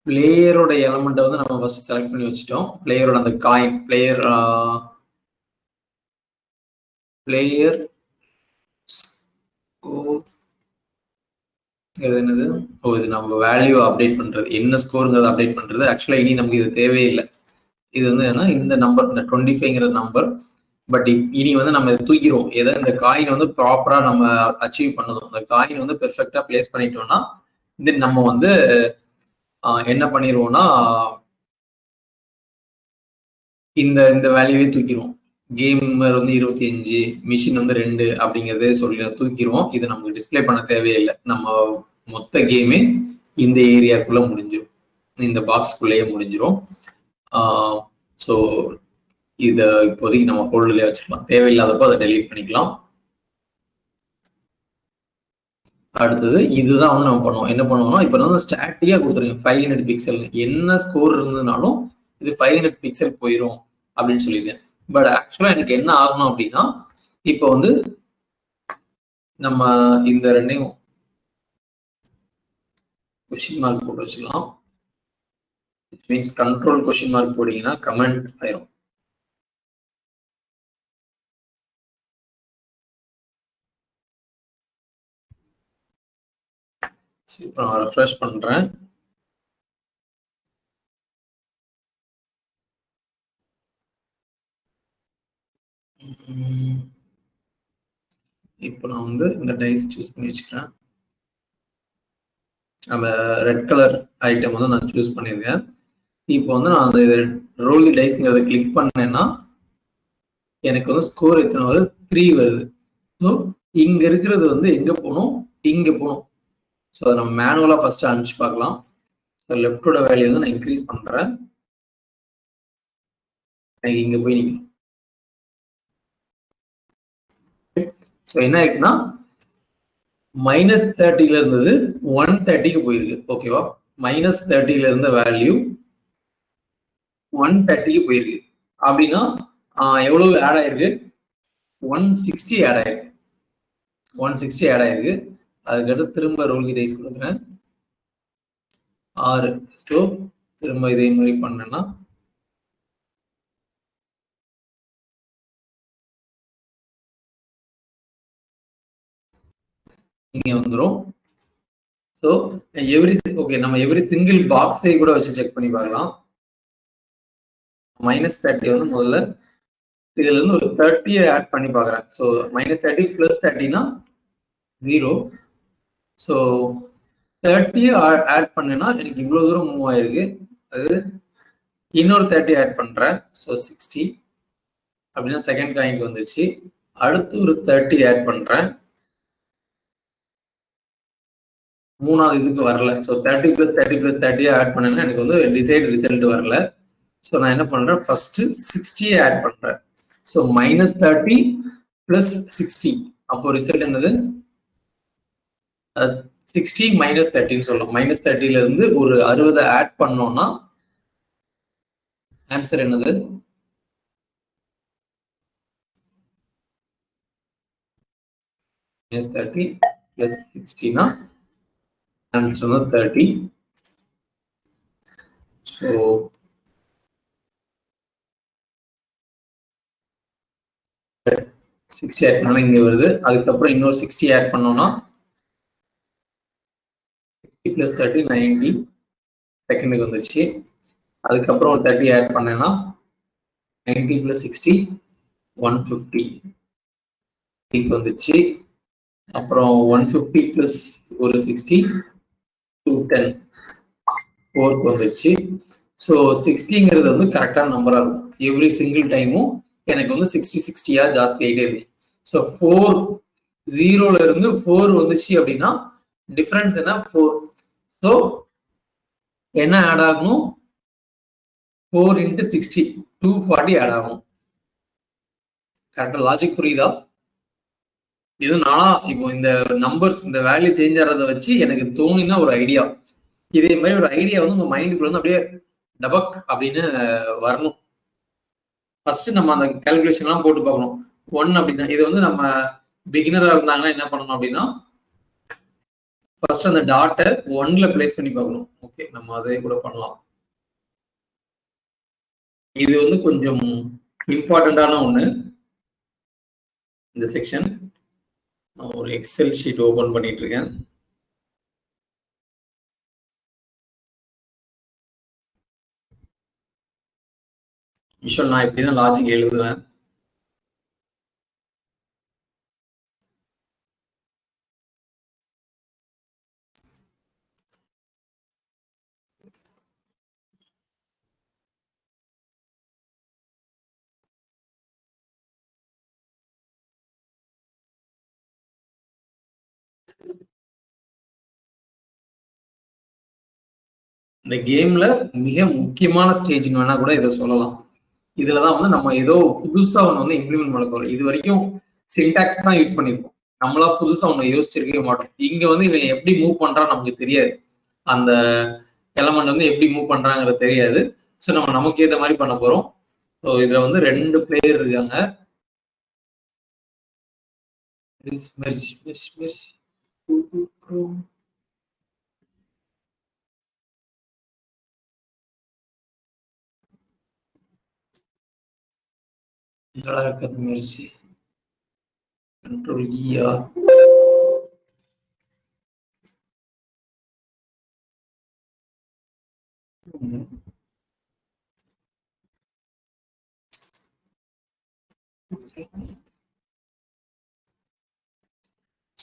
பிளேயரோட எலமெண்ட்டை வந்து நம்ம ஃபர்ஸ்ட் செலக்ட் பண்ணி வச்சுட்டோம். பிளேயரோட அந்த காயின் பிளேயர் என்னது, ஓ இது நம்ம வேல்யூ அப்டேட் பண்றது, என்ன ஸ்கோருங்கிறத அப்டேட் பண்றது. ஆக்சுவலா இனி நமக்கு இது தேவையில்லை. இது வந்து என்ன, இந்த நம்பர் இந்த 25ங்கிற நம்பர், பட் இனி வந்து நம்ம தூக்கிடுவோம். எதை இந்த காயின் வந்து ப்ராப்பரா நம்ம அச்சீவ் பண்ணதும், இந்த காயின் வந்து பெர்ஃபெக்டா பிளேஸ் பண்ணிட்டோம்னா தென் நம்ம வந்து என்ன பண்ணிடுவோம்னா இந்த வேல்யூவே தூக்கிடுவோம். கேமர் வந்து 25, மிஷின் வந்து 2 அப்படிங்கிறதே சொல்லி தூக்கிடுவோம். இது நமக்கு டிஸ்பிளே பண்ண தேவையில்லை. நம்ம மொத்த கேமே இந்த ஏரியாக்குள்ள முடிஞ்சிடும், இந்த பாக்ஸ்குள்ளேயே முடிஞ்சிடும். ஸோ இதை இப்போதைக்கு நம்ம ஹோல்ட்லயே வச்சுக்கலாம், தேவையில்லாதப்போ அதை டெலீட் பண்ணிக்கலாம். அடுத்தது இதுதான் வந்து நம்ம பண்ணுவோம். என்ன பண்ணுவோம்னா இப்போ வந்து ஸ்டாட்டிக்கா கொடுத்துருங்க 500 பிக்சல், என்ன ஸ்கோர் இருந்ததுனாலும் இது 500 பிக்சல் போயிடும் அப்படின்னு சொல்லியிருக்கேன். பட் ஆக்சுவலா எனக்கு என்ன ஆகணும் அப்படின்னா இப்போ வந்து நம்ம இந்த ரெண்டையும் கொஸ்டின் மார்க் போட்டு வச்சுக்கலாம். மீன்ஸ் கண்ட்ரோல் கொஸ்டின் மார்க் போட்டீங்கன்னா கமெண்ட் ஆயிரும். இப்போ நான் ரெஃப்ரெஷ் பண்றேன். இப்போ நான் வந்து இந்த டைஸ் சூஸ் பண்ணி வச்சுக்கிறேன். அந்த ரெட் கலர் ஐட்டம் வந்து நான் சூஸ் பண்ணியிருக்கேன். இப்போ வந்து நான் அந்த ரோல் தி டைஸ்ங்கிறத கிளிக் பண்ணேன்னா எனக்கு வந்து ஸ்கோர் எத்தனை வருது, 3 வருது. ஸோ இங்க இருக்கிறது வந்து எங்க போகணும், இங்க போகணும். ஸோ அதை நம்ம மேனுவலா ஃபர்ஸ்ட் அனுப்பிச்சு பார்க்கலாம். ஸோ லெஃப்டோட வேல்யூ வந்து நான் இன்க்ரீஸ் பண்றேன். எனக்கு இங்க போய் நிற்கணும். ஸோ என்ன ஆயிடுச்சுன்னா -30ல இருந்தது 130க்கு போயிருக்கு. ஓகேவா, -30ல இருந்த வேல்யூ 130க்கு போயிருக்கு. அப்படின்னா எவ்வளவு ஆட் ஆயிருக்கு, 160 ஆட் ஆயிருக்கு. 160 ஆட் ஆயிருக்கு. அதுக்கடுத்து திரும்ப ரோல் தி டைஸ் கொடுக்குறேன் 6. ஸோ திரும்ப இதே மாதிரி பண்ணேன்னா இங்க வந்துடும். ஸோ நம்ம எவ்ரி சிங்கிள் பாக்ஸை கூட வச்சு செக் பண்ணி பார்க்கலாம். -30 வந்து முதல்ல இதுல இருந்து ஒரு 30 ஆட் பண்ணி பார்க்குறேன். ஸோ -30 + 30னா 0. ஸோ 30 ஆட் பண்ணேன்னா எனக்கு இவ்வளவு தூரம் மூவ் ஆயிருக்கு. அது இன்னொரு 30 ஆட் பண்றேன். ஸோ 60 அப்படின்னா செகண்ட் காயின்க்கு வந்துருச்சு. அடுத்து ஒரு 30 ஆட் பண்றேன், மூணாவது இதுக்கு வரல. ஸோ 30 + 30 + 30 ஆட் பண்ணேன்னா எனக்கு வந்து டிசைட் ரிசல்ட் வரல. ஸோ நான் என்ன பண்றேன், ஃபர்ஸ்ட் 60 ஆட் பண்றேன். ஸோ -30 + 60 அப்போ ரிசல்ட் என்னது, 60 - 30ன்னு சொல்லலாம். -30ல இருந்து ஒரு 60 ஆட் பண்ணோம்னா ஆன்சர் என்னது, -30 + 60னா ஆன்சர் வந்து 30. ஸோ 60 ஆட் பண்ணா இங்க வருது. அதுக்கப்புறம் இன்னொரு 60 ஆட் பண்ணோம்னா 60 + 30 90 செகண்டுக்கு வந்துருச்சு. அதுக்கப்புறம் ஒரு 30 ஆட் பண்ணேன்னா 90 + 60 150 வந்துச்சு. அப்புறம் 150 + ஒரு 60 210 4க்கு வந்துருச்சு. ஸோ 60ங்கிறது வந்து கரெக்டான நம்பரா இருக்கும். எவ்ரி சிங்கிள் டைமும் எனக்கு வந்து 60 ஜாஸ்தி ஆகிட்டே இருக்கும். ஸோ 4 0ல இருந்து 4 வந்துச்சு அப்படின்னா டிஃபரன்ஸ் என்ன, 4. ஸோ என்ன ஆட் ஆகணும், 4 into 60 240 ஆட் ஆகும். கரெக்டா லாஜிக் புரியுதா? இது நானா இப்போ இந்த நம்பர்ஸ் இந்த வேல்யூ சேஞ்ச் ஆகிறத வச்சு எனக்கு தோணுனா ஒரு ஐடியா. இதே மாதிரி ஒரு ஐடியா வந்து உங்க மைண்டுக்குள்ள வந்து அப்படியே டபக் அப்படின்னு வரணும். ஃபர்ஸ்ட் நம்ம அந்த கால்குலேஷன் எல்லாம் போட்டு பார்க்கணும். 1 அப்படின்னா இது வந்து நம்ம பிகினரா இருந்தாங்கன்னா என்ன பண்ணணும் அப்படின்னா ஃபர்ஸ்ட் அந்த டாட்டை 1ல பிளேஸ் பண்ணி பார்க்கணும். ஓகே, நம்ம அதே கூட பண்ணலாம். இது வந்து கொஞ்சம் இம்பார்ட்டண்டான ஒண்ணு. இந்த செக்ஷன் நான் ஒரு எக்ஸல் ஷீட் ஓபன் பண்ணிட்டு இருக்கேன். யூஷுவல் நான் இப்படிதான் லாஜிக் எழுதுவேன். இந்த கேம்ல மிக முக்கியமான ஸ்டேஜ்னு வேணா கூட இதை சொல்லலாம். இதுலதான் வந்து நம்ம ஏதோ புதுசா ஒண்ணு வந்து இம்ப்ளிமெண்ட் பண்ண போறோம். இது வரைக்கும் சின்டாக்ஸ் தான் யூஸ் பண்ணிருப்போம். நம்மளா புதுசா ஒண்ணு யோசிச்சிருக்கவே மாட்டோம். இங்க வந்து இவன் எப்படி மூவ் பண்றான்னு நமக்கு தெரியாது. அந்த எலமெண்ட் வந்து எப்படி மூவ் பண்றாங்கிறது தெரியாது. ஸோ நம்ம நமக்கு ஏற்ற மாதிரி பண்ண போறோம். ஸோ இதுல வந்து 2 பிளேயர் இருக்காங்க. முயற்சி கண்ட்ரோல் ஈயா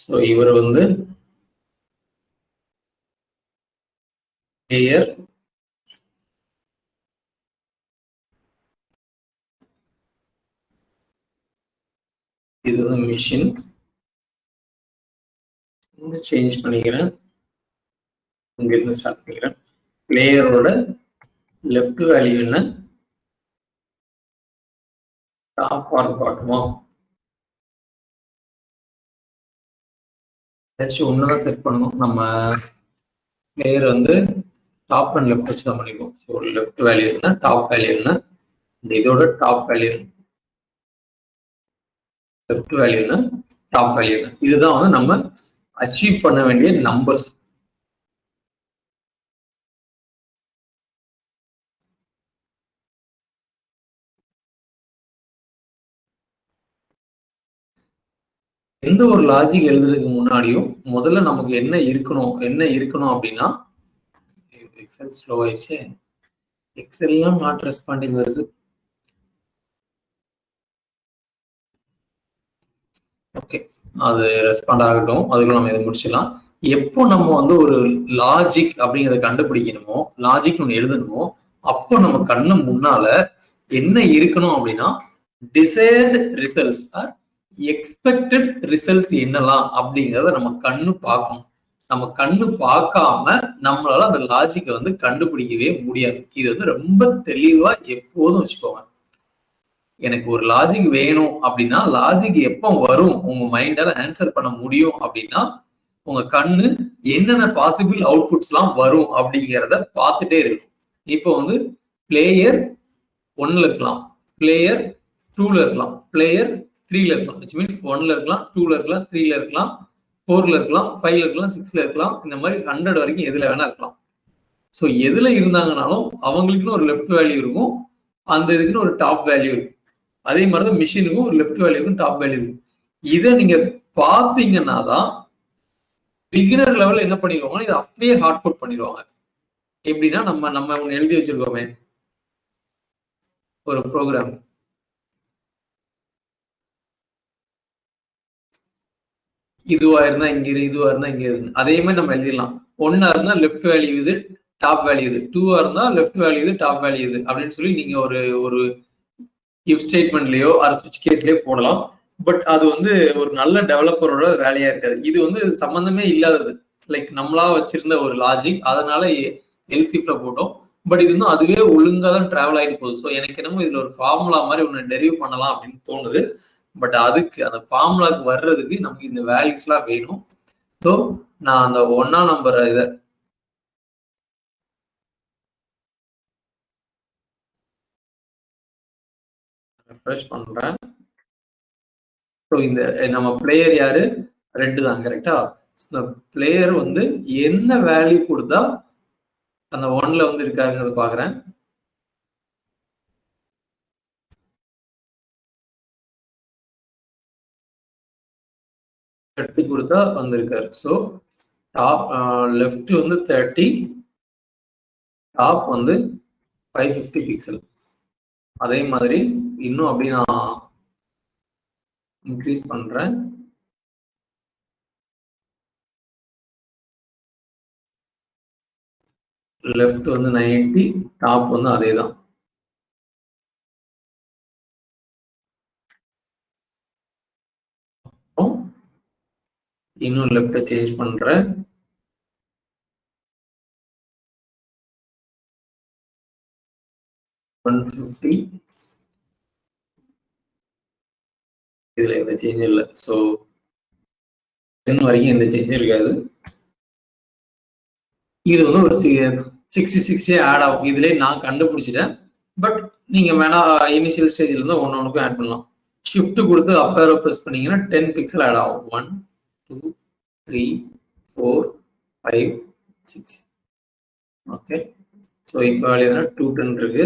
ஸோ இவர் வந்து பிளேயர், இது வந்து மிஷின். சேஞ்ச் பண்ணிக்கிறேன், இங்க இருந்து ஸ்டார்ட் பண்ணிக்கிறேன். பிளேயரோட லெஃப்ட் வேல்யூ என்ன, டாப் ஆர் பாட்டமா, ஏதாச்சும் ஒண்ணுதான் செட் பண்ணணும். நம்ம பிளேயர் வந்து டாப் அண்ட் லெஃப்ட் வச்சு தான் பண்ணிக்குவோம். ஸோ லெஃப்ட் வேல்யூ என்ன, டாப் வேல்யூ என்ன, இதோட டாப் வேல்யூ என்ன, லெஃப்ட் வேல்யூ என்ன, டாப் வேல்யூ என்ன, இதுதான் வந்து நம்ம அச்சீவ் பண்ண வேண்டிய நம்பர்ஸ். எந்த ஒரு லாஜிக் எழுதுறதுக்கு முன்னாடியும் முதல்ல நமக்கு என்ன இருக்கணும் அப்படின்னா, எக்ஸல் ஸ்லோ ஆயிடுச்சு, எக்ஸெல்லாம் நாட் ரெஸ்பாண்டிங் வருது. ஓகே, அது ரெஸ்பாண்ட் ஆகட்டும், அதுக்குள்ள நம்ம இதை முடிச்சிடலாம். எப்போ நம்ம வந்து ஒரு லாஜிக் அப்படிங்கிறத கண்டுபிடிக்கணுமோ, லாஜிக் ஒன்று எழுதணுமோ, அப்போ நம்ம கண்ணு முன்னால என்ன இருக்கணும் அப்படின்னா desired results R expected results என்னலாம் அப்படிங்கிறத நம்ம கண்ணு பார்க்கணும். நம்ம கண்ணு பார்க்காம நம்மளால அந்த லாஜிக்கை வந்து கண்டுபிடிக்கவே முடியாது. இது வந்து ரொம்ப தெளிவா எப்போதும் வச்சுக்கோங்க. எனக்கு ஒரு லாஜிக் வேணும் அப்படின்னா லாஜிக் எப்போ வரும் உங்க மைண்டால ஆன்சர் பண்ண முடியும் அப்படின்னா உங்க கண்ணு என்னென்ன பாசிபிள் அவுட்புட்ஸ் எல்லாம் வரும் அப்படிங்கிறத பார்த்துட்டே இருக்கும். இப்போ வந்து பிளேயர் 1ல இருக்கலாம், பிளேயர் 2ல இருக்கலாம், பிளேயர் 3ல இருக்கலாம். விச் மீன்ஸ் 1ல இருக்கலாம், 2ல இருக்கலாம், 3ல இருக்கலாம், 4ல இருக்கலாம், 5ல இருக்கலாம், 6ல இருக்கலாம். இந்த மாதிரி 100 வரைக்கும் எதுல வேணா இருக்கலாம். ஸோ எதுல இருந்தாங்கனாலும் அவங்களுக்குன்னு ஒரு லெஃப்ட் வேல்யூ இருக்கும், அந்த இதுக்குன்னு ஒரு டாப் வேல்யூ இருக்கும். அதே மாதிரிதான் மிஷினுக்கும் ஒரு லெஃப்ட் வேல்யூக்கும் டாப் வேல்யூ இருக்கும். இதை நீங்க பாத்தீங்கன்னா தான் பிகினர் லெவல்ல என்ன பண்ணிடுவாங்க, இதை அப்படியே ஹார்ட் கோட் பண்ணிடுவாங்க. எப்படின்னா நம்ம ஒண்ணு எழுதி வச்சிருக்கோமே ஒரு ப்ரோக்ராம், இதுவா இருந்தா இங்க இரு, இதுவா இருந்தா இங்க இருக்கு, அதே மாதிரி நம்ம எழுதிடலாம். 1ஆ இருந்தா லெஃப்ட் வேல்யூ இது, டாப் வேல்யூ இது, 2ஆ இருந்தா லெஃப்ட் வேல்யூ இது, டாப் வேல்யூ இது அப்படின்னு சொல்லி நீங்க ஒரு இஃப் ஸ்டேட்மெண்ட்லயோ ஆர் ஸ்விட்ச் கேஸ்லயோ போடலாம். பட் அது வந்து ஒரு நல்ல டெவலப்பரோட வேலையா இருக்காது. இது வந்து சம்பந்தமே இல்லாதது, லைக் நம்மளா வச்சிருந்த ஒரு லாஜிக், அதனால எல்சிப்ல போட்டோம். பட் இது இன்னும் அதுவே ஒழுங்கா தான் டிராவல் ஆகிட்டு போகுது. ஸோ எனக்கு என்னமோ இதுல ஒரு ஃபார்முலா மாதிரி ஒன்று டெரிவ் பண்ணலாம் அப்படின்னு தோணுது. பட் அதுக்கு அந்த ஃபார்முலாக்கு வர்றதுக்கு நமக்கு இந்த வேல்யூஸ்லாம் வேணும். ஸோ நான் அந்த 1ஆம் நம்பரை இதை ரெஃப்ரெஷ் பண்றேன். ஸோ இந்த நம்ம பிளேயர் யாரு? ரெட் தான், கரெக்டா? பிளேயர் வந்து என்ன வேல்யூ கொடுத்தா அந்த 1ல வந்து இருக்காருங்கிறத பாக்குறேன். தேர்ட்டி கொடுத்தா வந்திருக்காரு. ஸோ டாப் லெஃப்ட் வந்து 30, டாப் வந்து 550 பிக்சல். அதே மாதிரி இன்னும் அப்படி நான் இன்க்ரீஸ் பண்றேன். லெஃப்ட் வந்து 90, டாப் வந்து அதே தான். இன்னும் லெஃப்ட் சேஞ்ச் பண்றேன். இதுல எந்த சேஞ்ச் இல்லை. ஸோ 10 வரைக்கும் எந்த சேஞ்சும் இருக்காது. இது வந்து ஒரு 60 ஆட் ஆகும். இதுல நான் கண்டுபிடிச்சிட்டேன். பட் நீங்க வேணா இனிஷியல் ஸ்டேஜ்ல இருந்து ஒன்னொன்னுக்கும் ஆட் பண்ணலாம். ஷிஃப்ட் கொடுத்து அப் ஏரோ பிரஸ் பண்ணீங்கன்னா 10 பிக்சல் ஆட் ஆகும். 1 2 3 4 5 6. ஓகே, ஸோ இப்போ வேல்யூ 210 இருக்கு.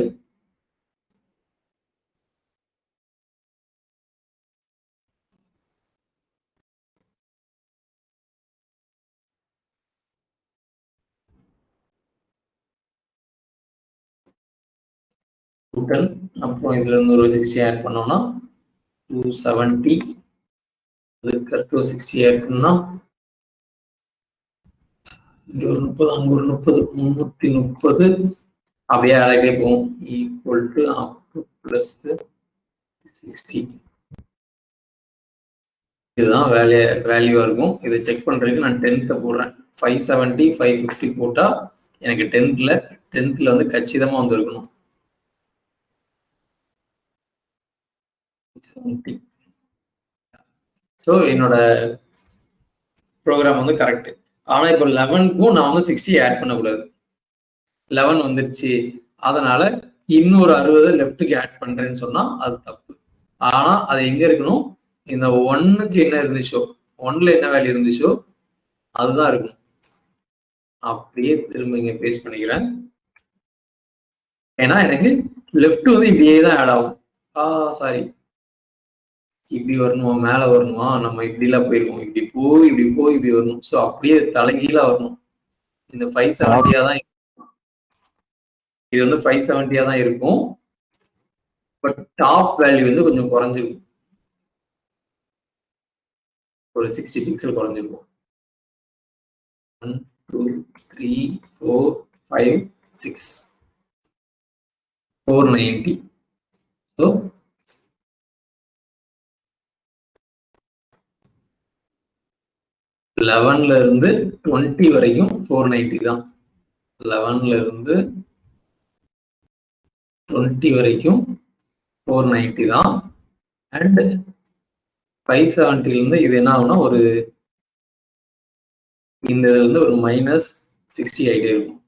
அப்புறம் இதுல இருந்து ஒரு 60 ஆட் பண்ணோம்னா 270. அதுக்கு 260 ஆட் பண்ணா இங்க ஒரு 30, அங்க ஒரு 30, 330. அப்படியே ஆகிட்டே போகும். Equal to up plus 60. இதுதான் வேல்யூவா இருக்கும். இதை செக் பண்றதுக்கு நான் 10th போடுறேன். 570 550 போட்டா எனக்கு 10th வந்து கச்சிதமா வந்துருக்கணும். 70. ஸோ என்னோட ப்ரோக்ராம் வந்து கரெக்ட். ஆனா இப்போ 11க்கும் நான் வந்து 60 ஆட் பண்ணக்கூடாது. 11 வந்துருச்சு, அதனால இன்னொரு 60 லெஃப்ட்டுக்கு ஆட் பண்றேன்னு சொன்னா அது தப்பு. ஆனா அது எங்க இருக்கணும்? இந்த 1க்கு என்ன இருந்துச்சோ, 1ல என்ன வேல்யூ இருந்துச்சோ அதுதான் இருக்கும். அப்படியே திரும்ப இங்க பேஸ்ட் பண்ணிக்கிறேன். ஏன்னா எனக்கு லெஃப்ட் வந்து இப்படியே தான் ஆட் ஆகும். சாரி, இப்படி வரணுமா, மேல வரணுமா? நம்ம இப்படிலாம் போயிருக்கோம். இப்படி போய் இப்படி வரணும். ஸோ அப்படியே தலைகீழா வரணும். இந்த 570 தான், இது வந்து 570 தான் இருக்கும். பட் டாப் வேல்யூ வந்து கொஞ்சம் குறைஞ்சிருக்கும். ஒரு 60 பிக்சல் குறைஞ்சிருக்கும். 1 2 3 4 5 6 490. ஸோ 11ல இருந்து 20 வரைக்கும் 490 தான். 11ல இருந்து 20 வரைக்கும் 490 தான். அண்ட் 570 இருந்து இது என்ன ஆகும்னா ஒரு இந்த இதுல இருந்து ஒரு -60 ஆகிட்டே இருக்கும்.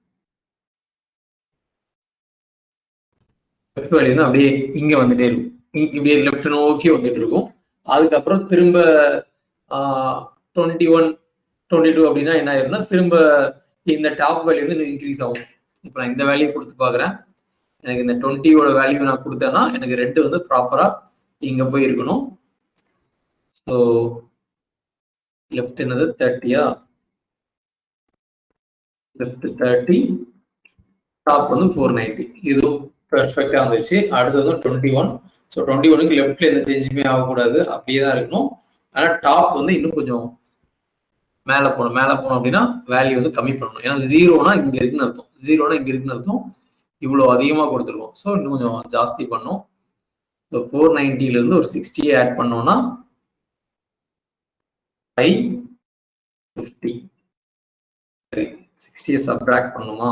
லெஃப்ட் வேல்யூ வந்து அப்படியே இங்க வந்துட்டே இருக்கும். இப்படியே லெஃப்ட் நோக்கி வந்துட்டு இருக்கும். அதுக்கப்புறம் திரும்ப 21 22 அப்படின்னா என்ன ஆயிரும்னா திரும்ப இந்த டாப் வேல்யூ வந்து இன்க்ரீஸ் ஆகும். இப்போ நான் இந்த வேல்யூ கொடுத்து பாக்குறேன். எனக்கு இந்த 20யோட வேல்யூ நான் கொடுத்தேன்னா எனக்கு ரெட் வந்து ப்ராப்பரா இங்க போய் இருக்கணும். ஸோ லெஃப்ட் என்னது 30, லெஃப்ட் 30, டாப் வந்து 490. இதுவும் பெர்ஃபெக்டா வந்துச்சு. அடுத்தது வந்து 21. ஸோ 21க்கு லெஃப்ட்ல எந்த சேஞ்சுமே ஆகக்கூடாது, அப்படியே தான் இருக்கணும். ஆனா டாப் வந்து இன்னும் கொஞ்சம் மேல போனோம் அப்படின்னா வேல்யூ வந்து கம்மி பண்ணணும். ஏன்னா 0னா இங்க இருக்குன்னு அர்த்தம், 0னா இங்க இருக்குன்னு அர்த்தம். இவ்வளவு அதிகமா கொடுத்துருக்கோம். ஸோ இன்னும் கொஞ்சம் ஜாஸ்தி பண்ணும். 490ல இருந்து ஒரு 60 ஆட் பண்ணோம்னா 550. சரி, 60 சப்ட்ராக்ட் பண்ணுமா?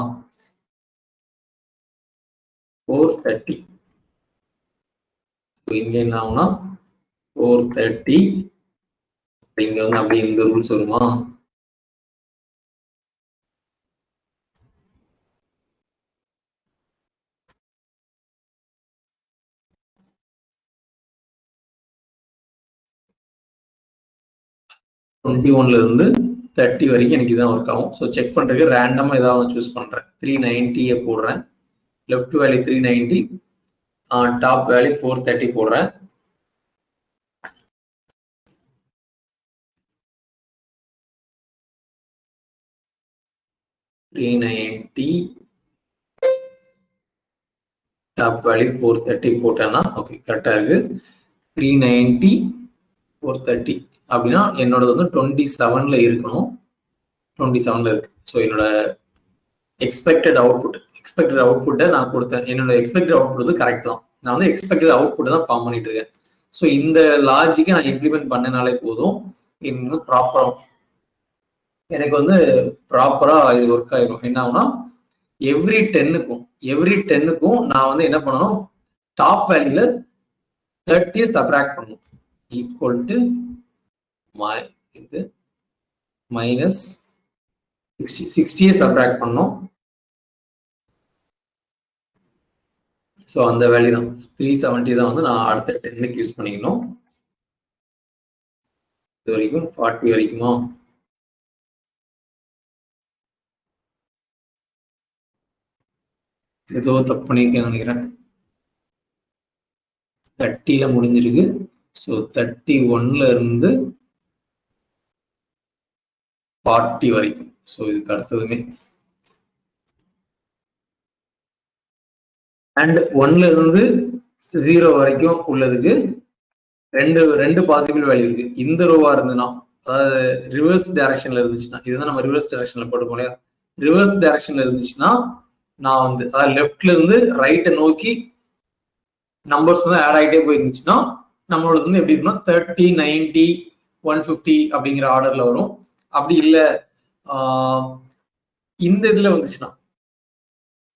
430. இங்க என்ன ஆகும்னா 430. இங்க வந்து அப்படி இந்த ரூல்ஸ் வருமா? ல இருந்து 30 வரைக்கும் எனக்கு இதான் ஒர்க் ஆகும். ஸோ செக் பண்றதுக்கு ரேண்டமா ஏதாவது சூஸ் பண்றேன். 390 போடுறேன். லெஃப்ட் வேல்யூ 390, டாப் வேல்யூ 430 போடுறேன். டாப் வேல்யூ 430 போட்டேன்னா ஓகே கரெக்டா இருக்கு. 390 430 அப்படின்னா என்னோட வந்து 27ல இருக்கணும். 27ல இருக்கு. ஸோ என்னோட எக்ஸ்பெக்டட் அவுட்புட்டை நான் கொடுத்தேன். என்னோட எக்ஸ்பெக்டட் அவுட்புட் வந்து கரெக்ட் தான். நான் வந்து எக்ஸ்பெக்டட் அவுட்புட் தான் ஃபார்ம் பண்ணிட்டு இருக்கேன். ஸோ இந்த லாஜிக்கை நான் இம்ப்ளிமெண்ட் பண்ணனாலே போதும், இன்னும் ப்ராப்பரா எனக்கு வந்து ப்ராப்பரா இது ஒர்க் ஆயிடும். என்ன ஆகும்னா எவ்ரி டென்னுக்கும் நான் வந்து என்ன பண்ணணும், டாப் வேல்யூல 30 சப்ராக்ட் பண்ணணும். ஈக்குவல் டு இது மைனஸ் 60 சப்ராக்ட் பண்ணணும். ஸோ அந்த வேல்யூ தான் 370 தான் வந்து நான் அடுத்த 10க்கு யூஸ் பண்ணிக்கணும். இது வரைக்கும் 40 வரைக்குமா? ஏதோ தப்பு பண்ணியிருக்கேன் நினைக்கிறேன். 30ல முடிஞ்சிருக்கு. ஸோ 31ல இருந்து 40 வரைக்கும். ஸோ இதுக்கு அடுத்ததுமே அண்ட் 1ல இருந்து 0 வரைக்கும் உள்ளதுக்கு ரெண்டு பாசிபிள் வேல்யூ இருக்கு. இந்த ரோவா இருந்ததுன்னா, அதாவது ரிவர்ஸ் டைரக்ஷன்ல இருந்துச்சுன்னா, இதுதான் நம்ம ரிவர்ஸ் டைரக்ஷன்ல போட்டுப்போம் இல்லையா? ரிவர்ஸ் டைரக்ஷன்ல இருந்துச்சுன்னா நான் வந்து அதாவது லெஃப்ட்ல இருந்து ரைட்டை நோக்கி நம்பர்ஸ் வந்து ஆட் ஆகிட்டே போயிருந்துச்சுன்னா நம்மளோட வந்து எப்படி இருக்குன்னா 30, 90, 150 அப்படிங்கிற ஆர்டர்ல வரும். அப்படி இல்லை இந்த இதுல வந்துச்சுன்னா,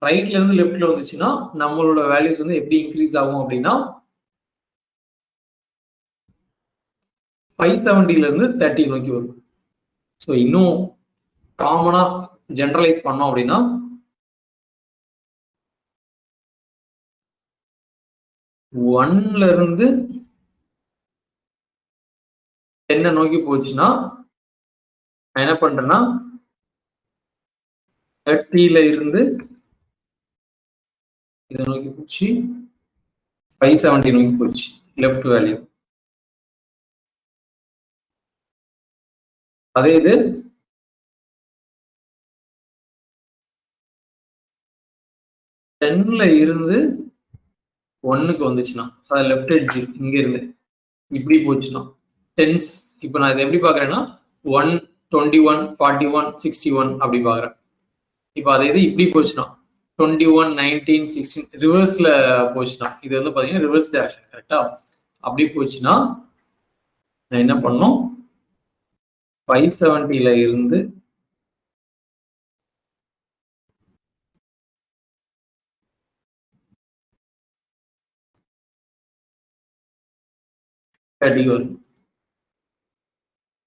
ரைட்ல இருந்து லெஃப்ட்ல வந்துச்சுன்னா நம்மளோட வேல்யூஸ் வந்து எப்படி இன்க்ரீஸ் ஆகும் அப்படின்னா 570ல இருந்து 30 நோக்கி வரும். ஸோ இன்னும் காமனா ஜெனரலைஸ் பண்ணோம் அப்படின்னா 1ல இருந்து 10 நோக்கி போச்சுன்னா நான் என்ன பண்றேன்னா 30ல இருந்து இதை நோக்கி போச்சு, 570 நோக்கி போச்சு லெஃப்ட் வேல்யூ. அதே இது 10ல இருந்து 1க்கு வந்துச்சுன்னா, அதாவது லெஃப்ட் எட்ஜ் இங்க இருந்து இப்படி போச்சுன்னா டென்ஸ். இப்போ நான் இதை எப்படி பாக்குறேன்னா 1, 21, 41, 61 அப்படி பாக்குறேன். இப்போ அதே இது இப்படி போச்சுன்னா 21, 19, 16 ரிவர்ஸ்ல போச்சுன்னா, இது வந்து பாத்தீங்கன்னா ரிவர்ஸ் டைரக்ஷன் கரெக்டா? அப்படி போச்சுன்னா நான் என்ன பண்ணணும், 570ல இருந்து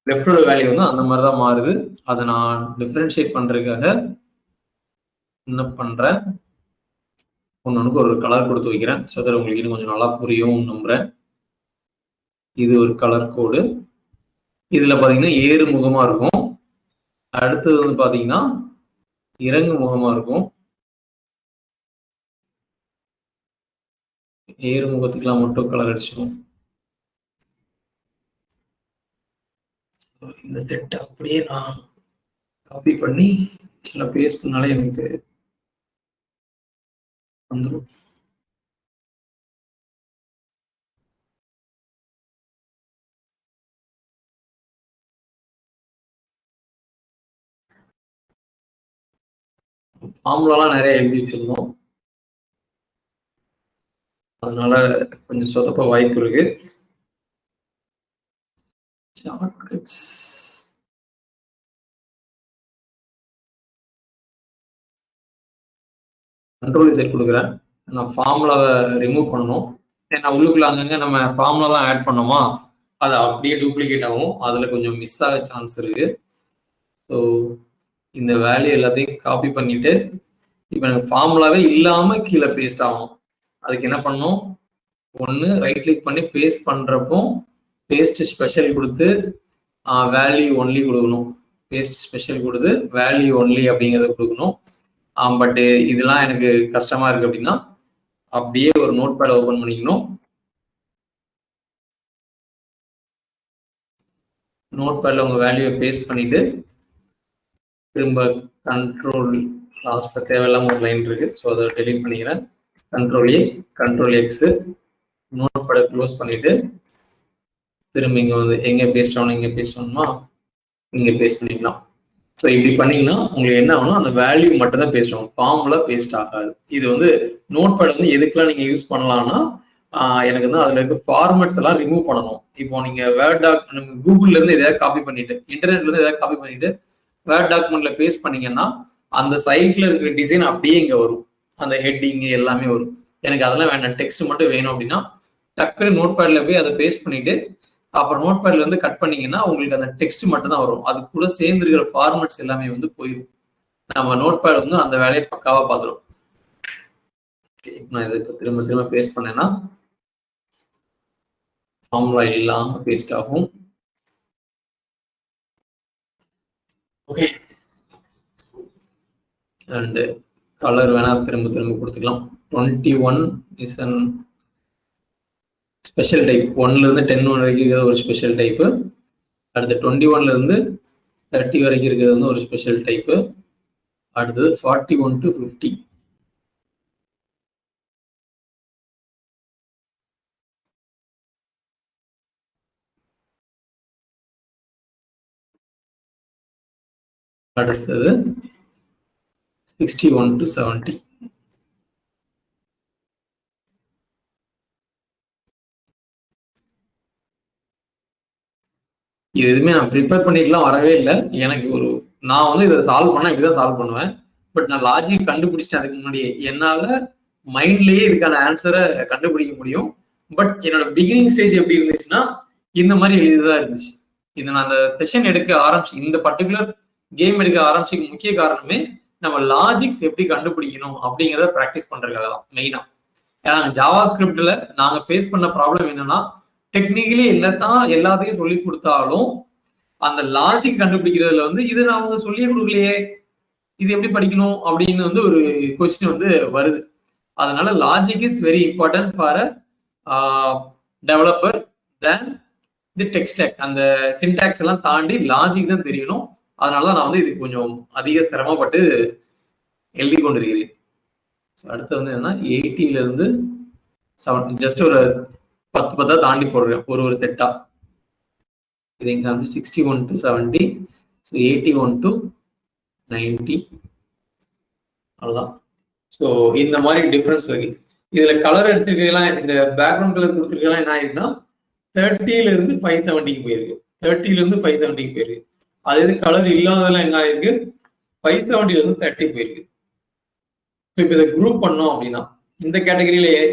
லெஃப்டோட வேல்யூ வந்து அந்த மாதிரி தான் மாறுது. அதை நான் டிஃபரன்ஷியேட் பண்றதுக்காக என்ன பண்றேன், ஒன்னொன்னுக்கு ஒரு கலர் கொடுத்து வைக்கிறேன். ஸோ அதில் உங்களுக்கு இன்னும் கொஞ்சம் நல்லா புரியும் நம்புறேன். இது ஒரு கலர் கோடு. இதுல பாத்தீங்கன்னா ஏறு முகமா இருக்கும். அடுத்தது வந்து பாத்தீங்கன்னா இறங்கு முகமா இருக்கும். ஏறு முகத்துக்குலாம் மட்டும் கலர் அடிச்சிடும். இந்த செட் அப்படியே நான் காப்பி பண்ணி கீழே பேஸ்ட்னால எனக்கு வந்துடும். ஃபார்முலாலாம் நிறைய எழுதி வச்சிருந்தோம், அதனால கொஞ்சம் சொதப்ப வாய்ப்பு இருக்கு. கண்ட்ரோல் Z கொடுக்குறேன். நான் ஃபார்முலாவை ரிமூவ் பண்ணணும். ஏன்னா உள்ளுக்குள்ள அங்கங்க நம்ம ஃபார்முலாலாம் ஆட் பண்ணோமா, அது அப்படியே டூப்ளிகேட் ஆகும். அதில் கொஞ்சம் மிஸ் ஆக சான்ஸ் இருக்கு. ஸோ இந்த வேல்யூ எல்லாத்தையும் காப்பி பண்ணிட்டு இப்போ எனக்கு ஃபார்முலாவே இல்லாமல் கீழே பேஸ்ட் ஆகணும். அதுக்கு என்ன பண்ணணும், ஒன்று ரைட் கிளிக் பண்ணி பேஸ்ட் பண்ணுறப்போ பேஸ்ட் ஸ்பெஷல் கொடுத்து வேல்யூ ஒன்லி கொடுக்கணும். பேஸ்ட் ஸ்பெஷல் கொடுத்து வேல்யூ ஒன்லி அப்படிங்கிறத கொடுக்கணும். பட் இதெல்லாம் எனக்கு கஷ்டமா இருக்கு அப்படின்னா அப்படியே ஒரு நோட் பேட் ஓபன் பண்ணிக்கணும். நோட் பேட்ல உங்க வேல்யூவை பேஸ்ட் பண்ணிட்டு திரும்ப கண்ட்ரோல் லாஸ்ட்ல தேவையில்லாம ஒரு லைன் இருக்கு, ஸோ அதை டெலீட் பண்ணிக்கிறேன். Control A, control X, notepad close பண்ணிட்டு திரும்ப இங்க வந்து எங்க பேஸ்ட் ஆகணும், இங்க பேஸ்ட் ஆகணுமா இங்க பேஸ்ட் பண்ணிக்கலாம். ஸோ இப்படி பண்ணீங்கன்னா உங்களுக்கு என்ன ஆகணும், அந்த வேல்யூ மட்டும் தான் பேஸ்ட் ஆகும், ஃபார்முலா பேஸ்ட் ஆகாது. இது வந்து நோட் பேட் வந்து எதுக்கெல்லாம் நீங்க யூஸ் பண்ணலாம்னா, எனக்கு வந்து அதுல இருக்க ஃபார்மேட்ஸ் எல்லாம் ரிமூவ் பண்ணணும். இப்போ நீங்க வேர்ட் கூகுள்ல இருந்து எதாவது காப்பி பண்ணிட்டு, இன்டர்நெட்ல இருந்து எதாவது காப்பி பண்ணிட்டு வேர்ட் டாக்குமெண்ட்ல பேஸ்ட் பண்ணீங்கன்னா அந்த சைட்ல இருக்கிற டிசைன் அப்படியே இங்க வரும், அந்த ஹெட்டிங் எல்லாமே வரும். எனக்கு அதெல்லாம் வேண்டாம், டெக்ஸ்ட் மட்டும் வேணும் அப்படின்னா டக்குனு நோட் பேட்ல போய் அதை பேஸ்ட் பண்ணிட்டு அப்புறம் நோட் பேட்ல இருந்து கட் பண்ணீங்கன்னா உங்களுக்கு அந்த டெக்ஸ்ட் மட்டும் தான் வரும். அது கூட சேர்ந்து இருக்கிற ஃபார்மேட்ஸ் எல்லாமே வந்து போயிடும். நம்ம நோட் பேட் வந்து அந்த வேலையை பக்காவா பார்த்துரும். நான் இதை திரும்ப திரும்ப பேஸ்ட் பண்ணேன்னா ஃபார்முலா இல்லாம பேஸ்ட் ஆகும். ஓகே, அண்ட் கலர் வேணா திரும்ப திரும்ப கொடுத்துக்கலாம். 21 இஸ் அன் ஸ்பெஷல் டைப். 1ல இருந்து 10 வரைக்கும் இருக்கிறது ஒரு ஸ்பெஷல் டைப்பு. அடுத்து 21ல இருந்து 30 வரைக்கும் இருக்கிறது வந்து ஒரு ஸ்பெஷல் டைப்பு. அடுத்தது 41 to 50. அடுத்தது 61 to 70. இது எதுவுமே நான் ப்ரிப்பேர் பண்ணிட்டுலாம் வரவே இல்லை. எனக்கு நான் வந்து இதை சால்வ் பண்ணா இப்படிதான் சால்வ் பண்ணுவேன். பட் நான் லாஜிக் கண்டுபிடிச்சிட்டேன் அதுக்கு முன்னாடியே. என்னால மைண்ட்லயே இதுக்கான ஆன்சரை கண்டுபிடிக்க முடியும். பட் என்னோட பிகினிங் ஸ்டேஜ் எப்படி இருந்துச்சுன்னா இந்த மாதிரி எழுதிதான் இருந்துச்சு. இது நான் அந்த செஷன் எடுக்க ஆரம்பிச்சு, இந்த பர்டிகுலர் கேம் எடுக்க ஆரம்பிச்சுக்கு முக்கிய காரணமே நம்ம லாஜிக்ஸ் எப்படி கண்டுபிடிக்கணும் அப்படிங்கிறத ப்ராக்டிஸ் பண்றதுக்காக தான் மெயினா. ஏன்னா ஜாவா ஸ்கிரிப்ட்ல நாங்க ஃபேஸ் பண்ண ப்ராப்ளம் என்னன்னா, டெக்னிக்கலி எல்லாத்தையும் சொல்லி கொடுத்தாலும் அந்த லாஜிக் கண்டுபிடிக்கிறதுல வந்து இது நான் அவங்க சொல்லியே கொடுக்கலையே, இது எப்படி படிக்கணும் அப்படின்னு வந்து ஒரு கொஸ்டின் வந்து வருது. அதனால logic is very important for developer then the tech stock. அந்த சின்டாக்ஸ் எல்லாம் தாண்டி லாஜிக் தான் தெரியணும். அதனாலதான் நான் வந்து இது கொஞ்சம் அதிக சிரமப்பட்டு எழுதி கொண்டிருக்கிறேன். அடுத்து வந்து என்ன, 80ல இருந்து 70 ஜஸ்ட் ஒரு 10 தாண்டி போடுறேன் ஒரு செட்டா. இது இங்க 61 to 70, 81 to 90, அவ்வளவுதான். ஸோ இந்த மாதிரி டிஃபரன்ஸ் இருக்கு. இதுல கலர் அடிச்சிருக்கலாம், இந்த பேக்ரவுண்ட் கலர் கொடுத்துருக்கலாம். என்ன ஆயிருக்குன்னா 30ல இருந்து 570க்கு போயிருக்கு, 30ல இருந்து 570க்கு போயிருக்கு. அது எது கலர் இல்லாததெல்லாம் என்ன ஆயிருக்கு, 570ல இருந்து 30 போயிருக்கு. இப்போ இதை குரூப் பண்ணோம் அப்படின்னா இந்த கேட்டகரியிலேயே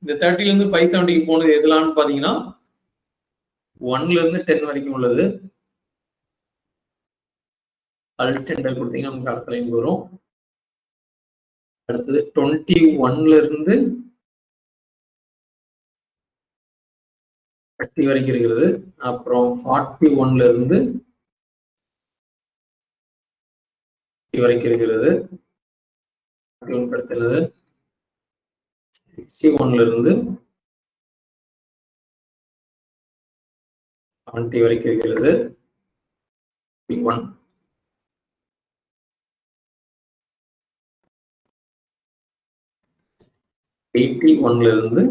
இந்த 30ல இருந்து 570க்கு போனது எதுலான்னு பாத்தீங்கன்னா 1ல இருந்து 10 வரைக்கும் உள்ளது. அல்ட் என்டர் கொடுத்தீங்கன்னா நமக்கு அடுத்த லைன் வரும். அடுத்தது 21ல இருந்து 30 வரைக்கும் இருக்கிறது. அப்புறம் 41ல இருந்து 50 வரைக்கும் இருக்கிறது. 61ல இருந்து 70 வரைக்கும் இருக்கிறது. 81ல இருந்து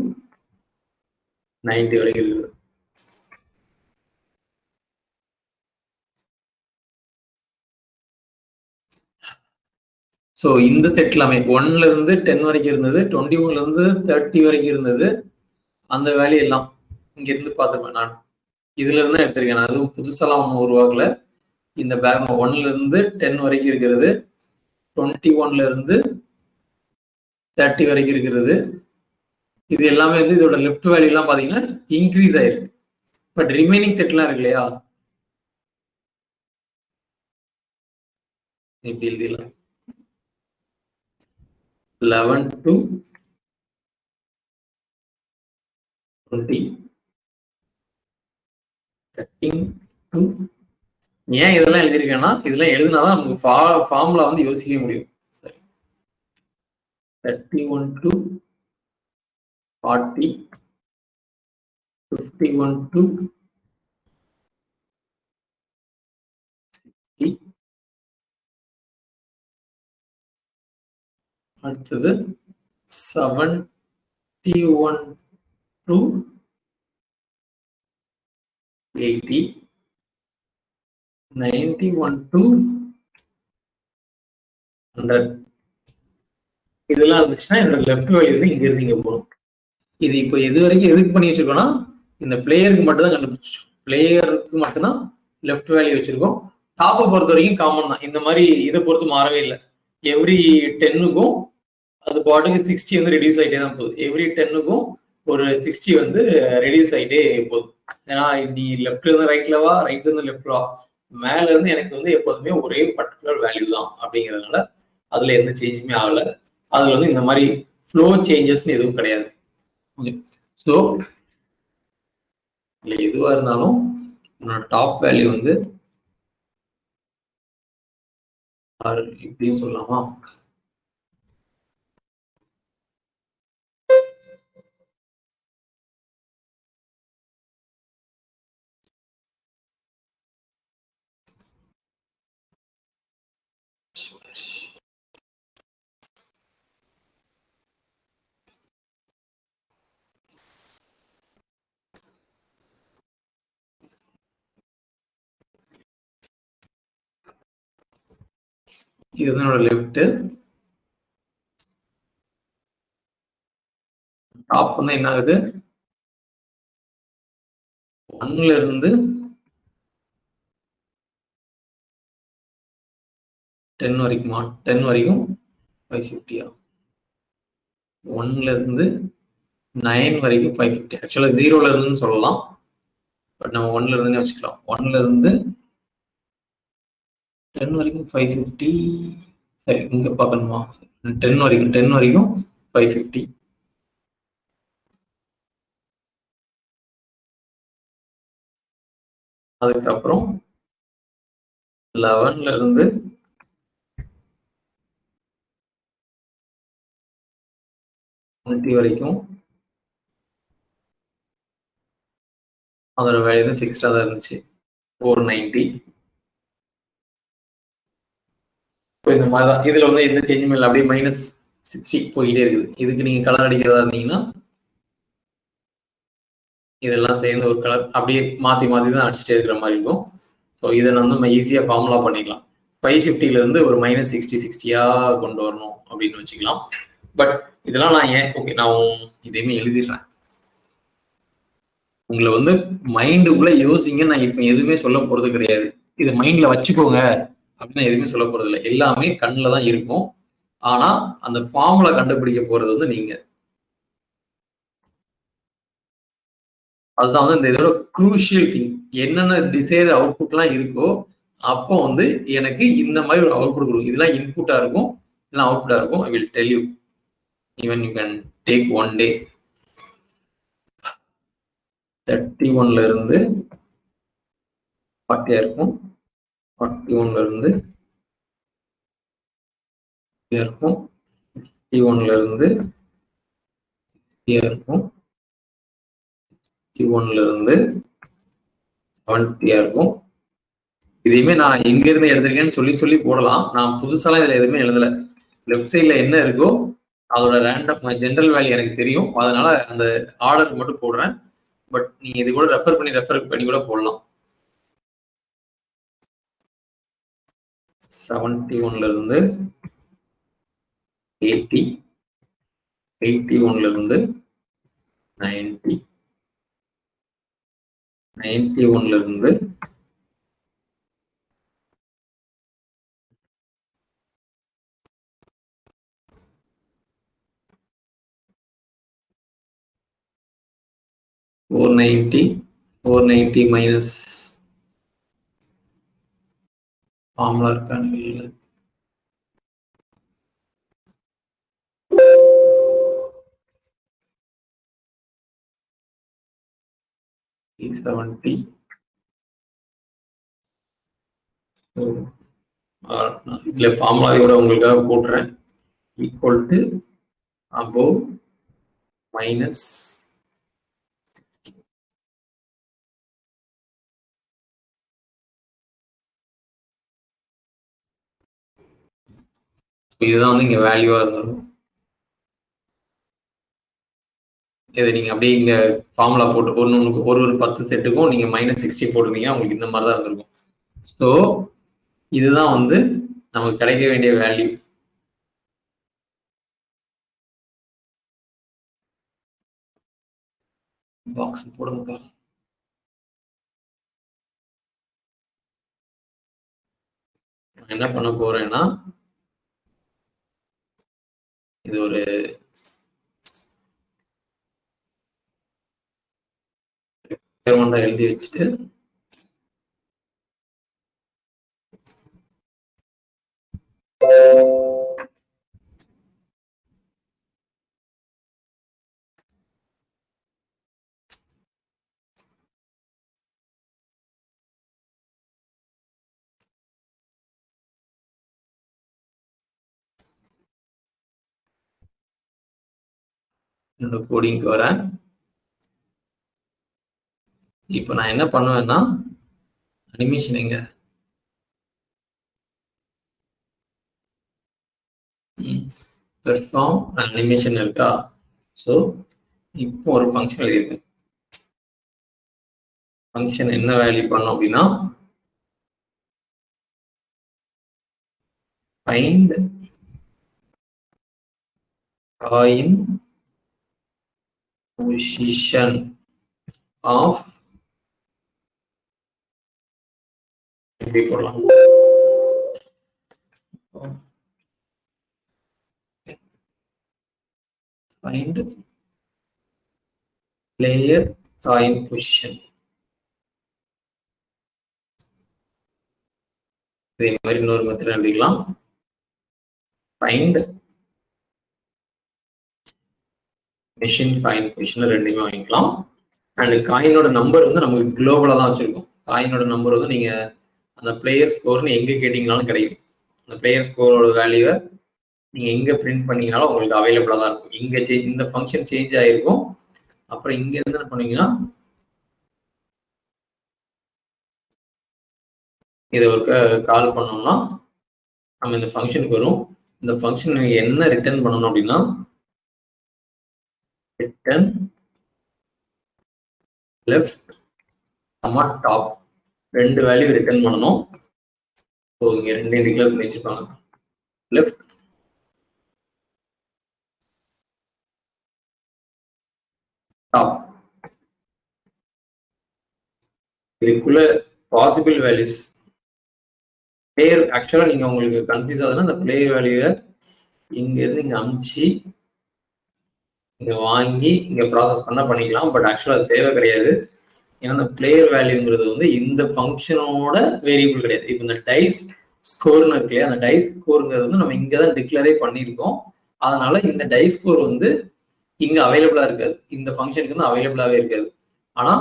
90 வரைக்கும் இருக்குது. ஸோ இந்த செட் எல்லாமே 1ல இருந்து 10 வரைக்கும் இருந்தது, 21ல இருந்து 30 வரைக்கும் இருந்தது. அந்த வேல்யூ எல்லாம் இங்க இருந்து பார்த்துருப்பேன் நான். இதுல இருந்து எடுத்திருக்கேன், அதுவும் புதுசெல்லாம் ஒன்றும் உருவாக்கல. இந்த பேக் 1ல இருந்து 10 வரைக்கும் இருக்கிறது, 21ல இருந்து 30 வரைக்கும் இருக்கிறது. இது எல்லாமே வந்து இதோட லெஃப்ட் வேல்யூ எல்லாம் பாத்தீங்கன்னா இன்க்ரீஸ் ஆயிருக்கு. பட் ரிமைனிங் செட்லாம் இருக்கு இல்லையா, இப்படி எழுதிடலாம். 11 to 20, 13 to, ஏன் இதெல்லாம் எழுதியிருக்கேன்னா இதெல்லாம் எழுதினாதான் நமக்கு ஃபார்முலா வந்து யோசிக்க முடியும். 31 to 40, 51 to 60, அடுத்தது 71 to 80, 91 to 100. இதெல்லாம் இருந்துச்சுன்னா என்னோட லெஃப்ட் வேல்யூ வந்து இங்க இருந்து இங்க போகணும். இது இப்போ எது வரைக்கும் எதுக்கு பண்ணி வச்சிருக்கோம்னா இந்த பிளேயருக்கு மட்டும் தான் கண்டுபிடிச்சோம். பிளேயருக்கு மட்டும்தான் லெஃப்ட் வேல்யூ வச்சிருக்கோம். டாப்பை பொறுத்த வரைக்கும் காமன் தான். இந்த மாதிரி இதை பொறுத்து மாறவே இல்லை. எவ்ரி 10க்கும் அது பாட்டுக்கு 60 வந்து ரெடியூஸ் ஆகிட்டே தான் போகுது. எவ்ரி 10க்கும் ஒரு 60 வந்து ரெடியூஸ் ஆகிட்டே போகுது. ஏன்னா நீ லெஃப்ட்ல இருந்து ரைட்ல வா, ரைட்ல இருந்து லெஃப்ட்ல வா, மேல இருந்து எனக்கு வந்து எப்போதுமே ஒரே பர்டிகுலர் வேல்யூ தான் அப்படிங்கிறதுனால அதுல எந்த சேஞ்சுமே ஆகல. அதுல வந்து இந்த மாதிரி ஃப்ளோ சேஞ்சஸ்ன்னு எதுவும் கிடையாது. ஸோ இல்லை எதுவாக இருந்தாலும் என்னோட டாப் வேல்யூ வந்து இப்படின்னு சொல்லலாமா, இதுதான் என்னோட லெஃப்ட். டாப் வந்து என்ன ஆகுது, 1ல இருந்து 10 வரைக்குமா, 10 வரைக்கும் 550. 1ல இருந்து 9 வரைக்கும் 550. ஆக்சுவலா 0ல இருந்துன்னு சொல்லலாம், பட் நம்ம 1ல இருந்து வச்சுக்கலாம். 1ல இருந்து 10 வரைக்கும் 550. சரி, இங்க பார்க்கணுமா, 10 வரைக்கும் 550. அதுக்கப்புறம் 11ல இருந்து 20 வரைக்கும் அதோட வேல்யூ தான் ஃபிக்ஸ்டா தான் இருந்துச்சு, 490. இப்போ இந்த மாதிரி தான் இதுல வந்து எந்த சேஞ்சுமே இல்லை, அப்படியே -60 போயிட்டே இருக்குது. இதுக்கு நீங்க கலர் அடிக்கிறதா இருந்தீங்கன்னா இதெல்லாம் சேர்ந்து ஒரு கலர் அப்படியே மாத்தி மாத்தி தான் அடிச்சுட்டே இருக்கிற மாதிரி இருக்கும். ஸோ இதை நம்ம ஈஸியா ஃபார்முலா பண்ணிக்கலாம். 550ல இருந்து ஒரு -60 கொண்டு வரணும் அப்படின்னு வச்சுக்கலாம். பட் இதெல்லாம் நான் ஏன் ஓகே, நான் இதையுமே எழுதிடுறேன். உங்களை வந்து மைண்டுக்குள்ள யோசிங்க, நான் இப்ப எதுவுமே சொல்ல போறது கிடையாது. இதை மைண்ட்ல வச்சுக்கோங்க அப்படின்னு எதுவுமே சொல்ல போறது இல்லை. எல்லாமே கண்ணில் தான் இருக்கும். ஆனா அந்த ஃபார்முலா கண்டுபிடிக்க போறது வந்து நீங்க. அதுதான் வந்து இந்த இதோட குரூஷியல் திங். என்னென்ன டிசைர் அவுட்புட்லாம் இருக்கோ அப்போ வந்து எனக்கு இந்த மாதிரி ஒரு அவுட்புட் கொடுக்கும். இதெல்லாம் இன்புட்டா இருக்கும், இதெல்லாம் அவுட்புட்டா இருக்கும். I will tell you. Even you can take one day. 31ல இருந்து 40 இருக்கும், 41ல இருந்து இருக்கும், 51ல இருந்து இருக்கும், 51ல இருந்து 70 இருக்கும். இதையுமே நான் எங்க இருந்து எடுத்திருக்கேன்னு சொல்லி சொல்லி போடலாம். நான் புதுசாலாம் இதுல எதுவுமே எழுதல. லெஃப்ட் சைட்ல என்ன இருக்கோ அதோட ரேண்டம் ஜென்ரல் வேல்யூ எனக்கு தெரியும், அதனால அந்த ஆர்டர் மட்டும் போடுறேன். பட் நீங்க இது கூட ரெஃபர் பண்ணி கூட போடலாம். 71ல இருந்து 80, 81ல இருந்து 90, 91ல இருந்து 100, 490 மைனஸ் ஃபார்முலா இருக்கான்னு இல்லை. 70. இதுல ஃபார்முலாவோட உங்களுக்காக போட்டுறேன். ஈக்குவல் டு above மைனஸ் இதுதான் வந்து இங்க வேல்யூவா இருந்தாலும் இதை நீங்க அப்படியே இங்க ஃபார்முலா போட்டு ஒரு 10 செட்டுக்கும் நீங்க -60 போட்டிருந்தீங்கன்னா உங்களுக்கு இந்த மாதிரி தான் இருந்திருக்கும். ஸோ இதுதான் வந்து நமக்கு கிடைக்க வேண்டிய வேல்யூ. பாக்ஸ் போடுங்க. நான் என்ன பண்ண போறேன்னா இது ஒரு எழுதி வச்சுட்டு என்னோட கோடிங்க்கு வரேன். இப்போ நான் என்ன பண்ணுவேன்னா அனிமேஷன் எங்க பெர்ஃபார்ம் அனிமேஷன் இருக்கா? ஸோ இப்போ ஒரு ஃபங்க்ஷன் எழுதியிருக்கு. ஃபங்க்ஷன் என்ன வேல்யூ பண்ணும் அப்படின்னா ஃபைண்ட் காயின் பொசிஷன் ஆஃப் எப்படி போடலாம்? find player coin position. இதே மாதிரி இன்னொரு மெத்தட் எழுதிக்கலாம். find machine coin position ரெண்டுமே வாங்கிக்கலாம். அண்ட் காயினோட நம்பர் வந்து நமக்கு குளோபலா தான் வச்சிருக்கோம். காயினோட நம்பர் வந்து நீங்க அந்த பிளேயர் ஸ்கோர்னு எங்க கேட்டீங்கனாலும் கிடைக்கும். அந்த பிளேயர் ஸ்கோரோட வேல்யூவை நீங்க எங்க பிரிண்ட் பண்ணீங்கனாலும் உங்களுக்கு அவைலபிளா தான் இருக்கும். இங்க இந்த ஃபங்க்ஷன் சேஞ்ச் ஆயிருக்கும். அப்புறம் இங்க இருந்து என்ன பண்ணீங்கன்னா இதை ஒரு கால் பண்ணோம்னா நம்ம இந்த ஃபங்க்ஷனுக்கு வரும். இந்த ஃபங்க்ஷன் என்ன ரிட்டர்ன் பண்ணணும் அப்படின்னா ரிட்டர்ன் லெஃப்ட் டாப் ரெண்டு வேல்யூ ரிட்டர்ன் பண்ணணும். ஸோ இங்க ரெண்டையும் டிக்ளேர் பண்ணி வச்சுப்பாங்க. லெஃப்ட் டாப் இதுக்குள்ள பாசிபிள் வேல்யூஸ் பிளேயர் ஆக்சுவலா நீங்க உங்களுக்கு கன்ஃபியூஸ் ஆகுதுன்னா அந்த பிளேயர் வேல்யூவை இங்க இருந்து இங்க அமுச்சு இங்க வாங்கி இங்க ப்ராசஸ் பண்ண பண்ணிக்கலாம். பட் ஆக்சுவலா அது தேவை கிடையாது. ஏன்னா இந்த பிளேயர் வேல்யூங்கிறது வந்து இந்த ஃபங்க்ஷனோட வேரியபிள் கிடையாது. இப்போ இந்த டைஸ் ஸ்கோர்னு இருக்கு இல்லையா, அந்த டைஸ் ஸ்கோருங்கிறது வந்து நம்ம இங்க தான் டிக்ளரே பண்ணியிருக்கோம். அதனால இந்த டைஸ் ஸ்கோர் வந்து இங்க அவைலபிளா இருக்காது. இந்த ஃபங்க்ஷனுக்கு வந்து அவைலபிளாவே இருக்காது. ஆனா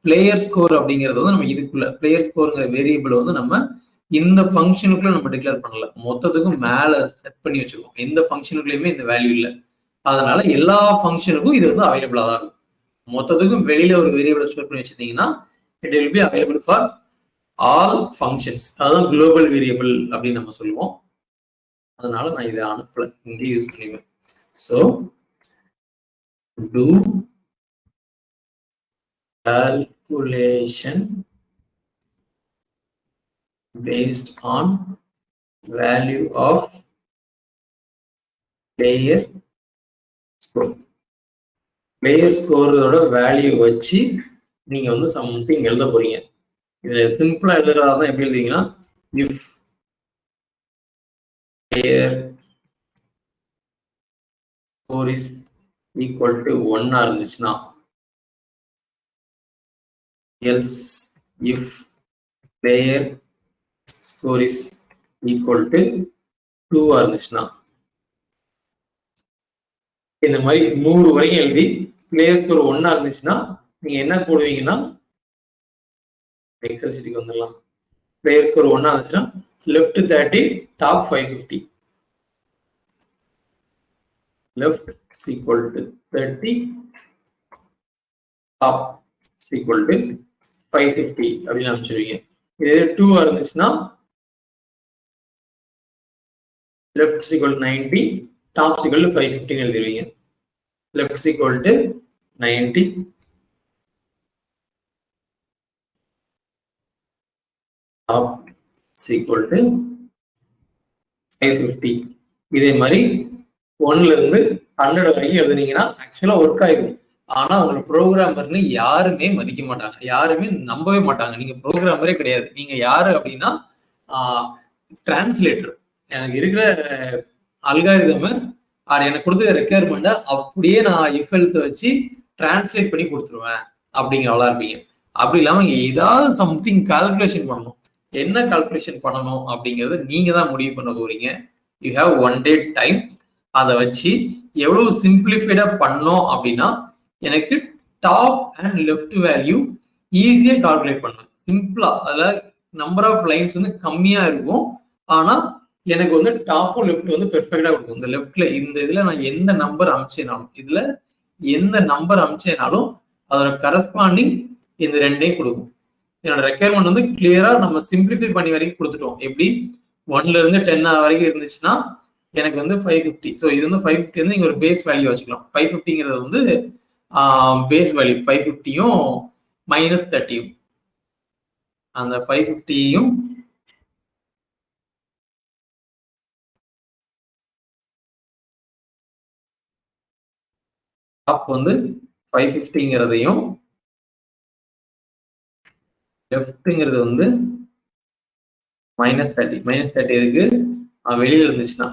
பிளேயர் ஸ்கோர் அப்படிங்கிறது வந்து நம்ம இதுக்குள்ள பிளேயர் ஸ்கோருங்கிற வேரியபிள் வந்து நம்ம இந்த ஃபங்க்ஷனுக்குள்ள நம்ம டிக்ளேர் பண்ணல, மொத்தத்துக்கும் மேல செட் பண்ணி வச்சிருக்கோம். எந்த ஃபங்க்ஷனுக்குள்ளயுமே இந்த வேல்யூ இல்லை. அதனால எல்லா ஃபங்க்ஷனுக்கும் இது வந்து அவைலபிளா தான் இருக்கும். மொத்தத்துக்கும் வெளியில ஒரு வேரியபிள் ஸ்டோர் பண்ணி வச்சிருந்தீங்கன்னா it will be available for all functions. அதான் குளோபல் வேரியபிள் அப்படின்னு நம்ம சொல்லுவோம். அதனால நான் இதை அனுப்பல, இங்கே யூஸ் பண்ணிடுவேன். So do calculation based on value of player score. Player ஸ்கோரோட வேல்யூ வச்சு நீங்க வந்து சம்திங் எழுத போறீங்க. இதுல சிம்பிளா எழுதுறதா தான் எப்படி எழுதுவீங்கன்னா if player score is equal to 1 இருந்துச்சுன்னா else if player score is equal to 2 இருந்துச்சுன்னா இந்த மாதிரி 100 வரைக்கும் எழுதி பிளேயர் ஸ்கோர் 1 இருந்துச்சுன்னா நீங்க என்ன போடுவீங்கன்னா எக்ஸல் ஷீட்டுக்கு வந்துடலாம். பிளேயர் ஸ்கோர் 1 இருந்துச்சுன்னா left 30 top 550 left is equal to 30 top is equal to 550 அப்படின்னு அமைச்சிருவீங்க. இதே 2 இருந்துச்சுன்னா left is equal to 90 top is equal to 550 எழுதிடுவீங்க. left is equal to 90 top is equal to 550. இதே மாதிரி 1ல இருந்து 100 வரைக்கும் எழுதுனீங்கன்னா ஆக்சுவலா ஒர்க் ஆயிடும். ஆனா உங்களை ப்ரோக்ராமர்னு யாருமே மதிக்க மாட்டாங்க, யாருமே நம்பவே மாட்டாங்க. நீங்க ப்ரோக்ராமரே கிடையாது. நீங்க யாரு அப்படின்னா டிரான்ஸ்லேட்டர். எனக்கு இருக்கிற அல்காரிதம் அது எனக்கு கொடுத்த ரெக்யர்மெண்ட்டை அப்படியே நான் எஃப்எல்ஸ் வச்சு டிரான்ஸ்லேட் பண்ணி கொடுத்துருவேன் அப்படிங்கிறவளா இருப்பீங்க. அப்படி இல்லாம ஏதாவது சம்திங் கால்குலேஷன் பண்ணணும். என்ன கால்குலேஷன் பண்ணணும் அப்படிங்கறத நீங்க தான் முடிவு பண்ண போறீங்க. You have 1 day time. அதை வச்சு எவ்வளவு சிம்பிளிஃபைடா பண்ணோம் அப்படின்னா எனக்கு டாப் அண்ட் லெஃப்ட் வேல்யூ ஈஸியா கால்குலேட் பண்ணுவேன். சிம்பிளா அதுல நம்பர் ஆஃப் லைன்ஸ் வந்து கம்மியா இருக்கும். ஆனா எனக்கு வந்து டாப்பும் லெஃப்ட் வந்து பெர்ஃபெக்டா கொடுக்கும். இந்த லெஃப்ட்ல இந்த இதுல நான் எந்த நம்பர் அமிச்சேனாலும் அதோட கரஸ்பாண்டிங் இந்த ரெண்டையும் கொடுக்கும். என்னோட ரெக்யர்மெண்ட் வந்து கிளியரா நம்ம சிம்பிளிஃபை பண்ணி வரைக்கும் கொடுத்துட்டோம். எப்படி 1ல இருந்து 10 வரைக்கும் இருந்துச்சுன்னா எனக்கு வந்து 550. ஸோ இது வந்து 550 வந்து இங்க ஒரு பேஸ் வேல்யூ வச்சுக்கலாம். 550ங்கிறது வந்து பேஸ் வேல்யூ 550யும் -30 அந்த 550யும் டாப் வந்து 550ங்கிறதையும் லெஃப்ட்ங்கிறது வந்து -30 இருக்கு வெளியில இருந்துச்சுன்னா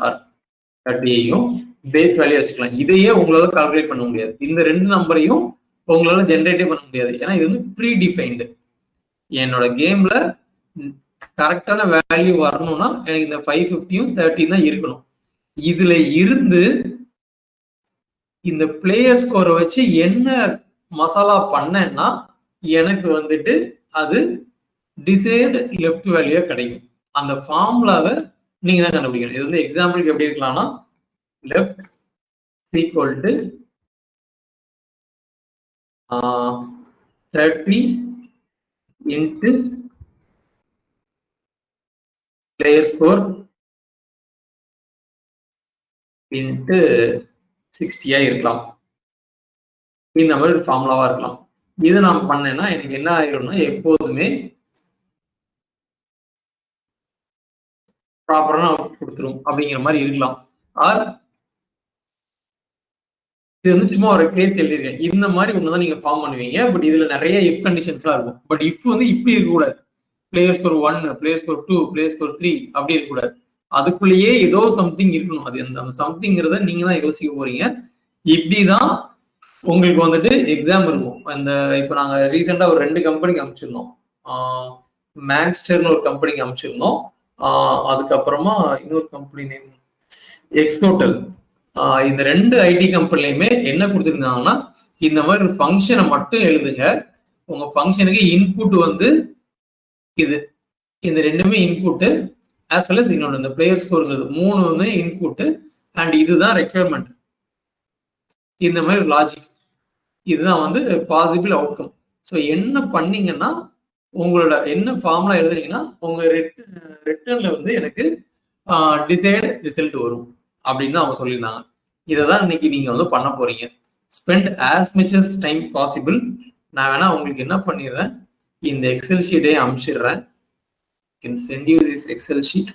30யையும் பேஸ் வேல்யூ வச்சுக்கலாம். இதையே உங்களால கால்குலேட் பண்ண முடியாது. இந்த 2 நம்பரையும் உங்களால ஜென்ரேட்டே பண்ண முடியாது. ஏன்னா இது வந்து ப்ரீ டிஃபைன்டு. என்னோட கேம்ல கரெக்டான வேல்யூ வரணும்னா எனக்கு இந்த 550யும் 30 தான் இருக்கணும். இதுல இருந்து இந்த பிளேயர் ஸ்கோரை வச்சு என்ன மசாலா பண்ணேன்னா எனக்கு வந்துட்டு அது டிசைர்டு லெஃப்ட் வேல்யூ கிடைக்கும். அந்த ஃபார்முலாவை நீங்க தான் கண்டுபிடிக்கணும். இது வந்து எக்ஸாம்பிளுக்கு எப்படி இருக்கலாம்னா left equal to 30 into player score into 60 இருக்கலாம். இந்த மாதிரி ஃபார்முலாவா இருக்கலாம். இது நான் பண்ணேன்னா எனக்கு என்ன ஆயிரும்னா எப்போதுமே ப்ராப்பரா கொடுத்துரும் அப்படிங்கிற மாதிரி இருக்கலாம். ஆர் இது வந்து சும்மா ஒரு கேஸ் எழுதிருக்கேன். இந்த மாதிரி ஒண்ணுதான் நீங்க ஃபார்ம் பண்ணுவீங்க. பட் இதுல நிறைய இஃப் கண்டிஷன்ஸ்லாம் இருக்கும். பட் இஃப் வந்து இப்படி இருக்கக்கூடாது. Player score 1, player score 2, player score 3 அப்படி இருக்கக்கூடாது. அதுக்குள்ளேயே ஏதோ சம்திங் இருக்கணும். அது அந்த சம்திங்கிறத நீங்க தான் யோசிக்க போறீங்க. இப்படிதான் உங்களுக்கு வந்துட்டு எக்ஸாம் இருக்கும். அந்த இப்ப நாங்க ரீசெண்டா ஒரு 2 கம்பெனிக்கு அனுப்பிச்சிருந்தோம். மேக்ஸ்டர்னு ஒரு கம்பெனிக்கு அனுப்பிச்சிருந்தோம். அதுக்கப்புறமா இன்னொரு கம்பெனி நேம் எக்ஸ்டோட்டல். இந்த 2 ஐடி கம்பெனிலையுமே என்ன கொடுத்துருந்தாங்கன்னா இந்த மாதிரி ஒரு ஃபங்க்ஷனை மட்டும் எழுதுங்க. உங்க ஃபங்க்ஷனுக்கு இன்புட் வந்து இது இந்த 2மே இன்புட்டு ஆஸ் வெல் அஸ் இன்னொன்று இந்த பிளேயர் ஸ்கோருங்கிறது 3மே இன்புட்டு அண்ட் இதுதான் ரெக்யர்மெண்ட். இந்த மாதிரி லாஜிக் இதுதான் வந்து பாசிபிள் அவுட்கம். ஸோ என்ன பண்ணீங்கன்னா உங்களோட என்ன ஃபார்முலா எழுதுனீங்கன்னா உங்க ரிட்டர்ன்ல வந்து எனக்கு டிசைர்டு ரிசல்ட் வரும் அப்படின்னு அவங்க சொல்லியிருந்தாங்க. இதை தான் இன்னைக்கு நீங்க வந்து பண்ண போறீங்க. Spend as much as time possible. நான் வேணா உங்களுக்கு என்ன பண்ணிடுறேன், இந்த எக்ஸல் ஷீட்டை அனுப்பிச்சிடுறேன். Can send you this Excel sheet.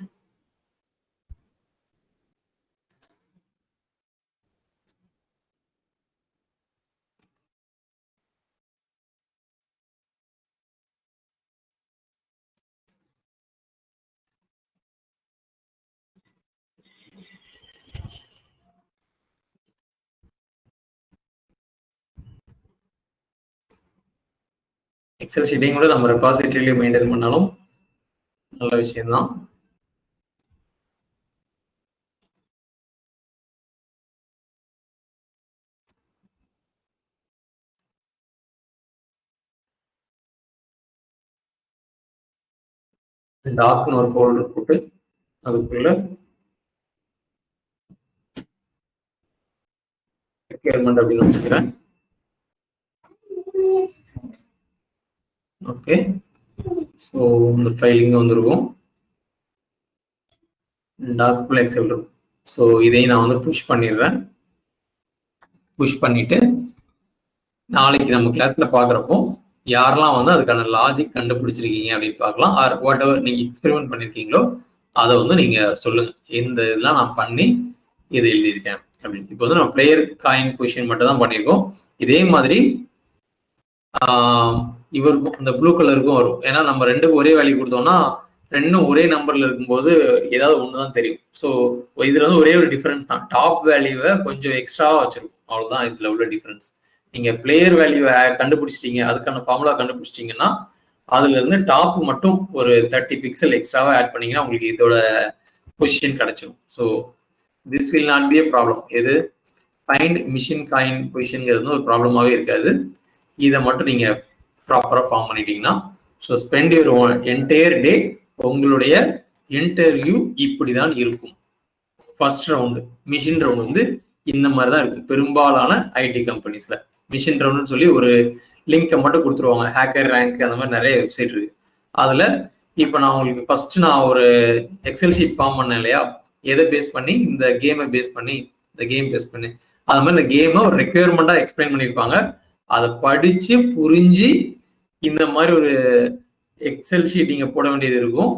Excel ஷீட்டையும் கூட நம்ம ரெபாசிட்டரியிலே மெயின்டைன் பண்ணாலும் நல்ல விஷயம்தான். டாக்னு ஒரு ஃபோல்டர் போட்டு அதுக்குள்ள ரெக்யர்மெண்ட் அப்படின்னு வச்சுக்கிறேன். ஓகே, ஸோ இந்த ஃபைலிங் வந்துருக்கும். டாக்குள்ள எக்ஸல் இருக்கும். ஸோ இதையும் நான் வந்து புஷ் பண்ணிடுறேன். புஷ் பண்ணிட்டு நாளைக்கு நம்ம கிளாஸ்ல பார்க்குறப்போ யாரெல்லாம் வந்து அதுக்கான லாஜிக் கண்டுபிடிச்சிருக்கீங்க அப்படின்னு பார்க்கலாம். ஆர் வாட் எவர் நீங்க எக்ஸ்பெரிமெண்ட் பண்ணிருக்கீங்களோ அதை வந்து நீங்க சொல்லுங்க, இந்த இதெல்லாம் நான் பண்ணி இதை எழுதியிருக்கேன் அப்படின்னு. இப்போ வந்து நம்ம பிளேயர் காயின் பொசிஷன் மட்டும் தான் பண்ணியிருக்கோம். இதே மாதிரி இவருக்கும் இந்த ப்ளூ கலருக்கும் வரும். ஏன்னா நம்ம ரெண்டுக்கும் ஒரே வேல்யூ கொடுத்தோம்னா ரெண்டும் ஒரே நம்பர்ல இருக்கும்போது ஏதாவது ஒண்ணுதான் தெரியும். ஸோ இதுல வந்து ஒரே ஒரு டிஃபரன்ஸ் தான், டாப் வேல்யூவை கொஞ்சம் எக்ஸ்ட்ராவா வச்சிருக்கும், அவ்வளவுதான் இதுல உள்ள டிஃபரன்ஸ். நீங்க பிளேயர் வேல்யூவை கண்டுபிடிச்சிட்டீங்க, அதுக்கான ஃபார்முலா கண்டுபிடிச்சிட்டீங்கன்னா அதுல இருந்து டாப் மட்டும் ஒரு 30 பிக்சல் எக்ஸ்ட்ராவா ஆட் பண்ணீங்கன்னா உங்களுக்கு இதோட பொசிஷன் கிடைச்சிடும். So this will not be a problem. எது ஃபைண்ட் மிஷின் காயின் பொசிஷன்ங்கிறது ஒரு ப்ராப்ளமாவே இருக்காது. இதை மட்டும் நீங்க ப்ராப்பரா ஃபார்ம் பண்ணிட்டீங்கன்னா, so spend your entire day, உங்களுடைய இன்டர்வியூ இப்படிதான் இருக்கும். ஃபர்ஸ்ட் ரவுண்டு மிஷின் ரவுண்ட் வந்து இந்த மாதிரி தான் இருக்கும். பெரும்பாலான ஐடி கம்பெனிஸ்ல மிஷின் ரவுண்ட்னு சொல்லி ஒரு லிங்கை மட்டும் கொடுத்துருவாங்க. ஹேக்கர் ரேங்க் அந்த மாதிரி நிறைய வெப்சைட் இருக்கு. அதுல இப்போ நான் உங்களுக்கு ஃபர்ஸ்ட் நான் ஒரு எக்ஸல் ஷீட் ஃபார்ம் பண்ணேன் இல்லையா, எதை பேஸ் பண்ணி, இந்த கேமை பேஸ் பண்ணி, இந்த கேம் பேஸ் பண்ணி அது மாதிரி இந்த கேமை ஒரு ரெக்யர்மெண்டா எக்ஸ்பிளைன் பண்ணியிருப்பாங்க. அதை படிச்சு புரிஞ்சு இந்த மாதிரி ஒரு எக்ஸல் ஷீட் நீங்க போட வேண்டியது இருக்கும்.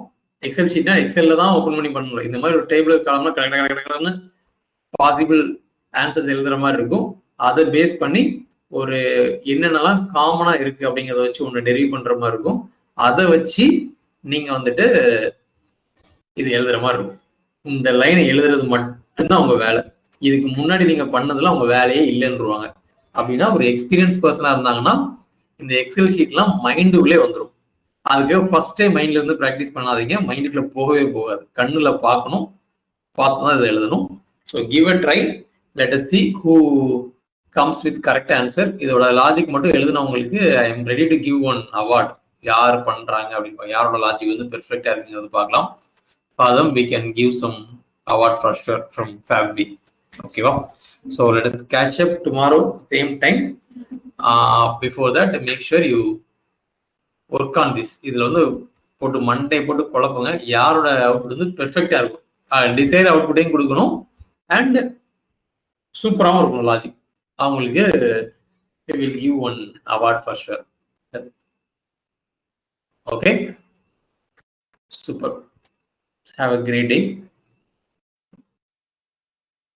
எக்ஸல் ஷீட்னா எக்ஸல்ல தான் ஓப்பன் பண்ணி பண்ண முடியும். இந்த மாதிரி ஒரு டேபிள் காலம்னா கரெக்டாக பாசிபிள் ஆன்சர்ஸ் எழுதுற மாதிரி இருக்கும். அதை பேஸ் பண்ணி ஒரு என்னென்னலாம் காமனா இருக்கு அப்படிங்கிறத வச்சு ஒன்று டெரிவ் பண்ற மாதிரி இருக்கும். அதை வச்சு நீங்க வந்துட்டு இது எழுதுற மாதிரி இருக்கும். இந்த லைனை எழுதுறது மட்டும்தான் உங்க வேலை. இதுக்கு முன்னாடி நீங்க பண்ணதெல்லாம் உங்க வேலையே இல்லைன்னுருவாங்க. அப்படின்னா ஒரு எக்ஸ்பீரியன்ஸ் பர்சனா இருந்தாங்கன்னா இந்த எக்ஸல் ஷீட்லாம் மைண்டுக்குள்ளே வந்துடும். அதுக்கு ஃபர்ஸ்ட் டைம் மைண்ட்ல இருந்து ப்ராக்டிஸ் பண்ணாதீங்க, மைண்டுக்குள்ள போகவே போகாது. கண்ணுல பார்க்கணும், பார்த்து தான் இதை எழுதணும். So give a try, let us see who comes with correct answer. இதோட லாஜிக் மட்டும் எழுதுனவங்களுக்கு I am ready to give one award. யார் பண்றாங்க அப்படின்னு, யாரோட லாஜிக் வந்து பெர்ஃபெக்டா இருக்குங்கிறது பார்க்கலாம். For we can give some award for sure from FabB. ஓகேவா? So let us catch up tomorrow same time. Before that make sure you work on this. இதுல வந்து போட்டு மண்டே போட்டு குழப்பங்க. யாரோட அவுட்புட் வந்து பெர்ஃபெக்டா இருக்கும், டிசைர் அவுட்புட்டையும் கொடுக்கணும் அண்ட் சூப்பராகவும் இருக்கணும் லாஜிக். அவங்களுக்கு will give one award for sure. Okay, super. Have a great day.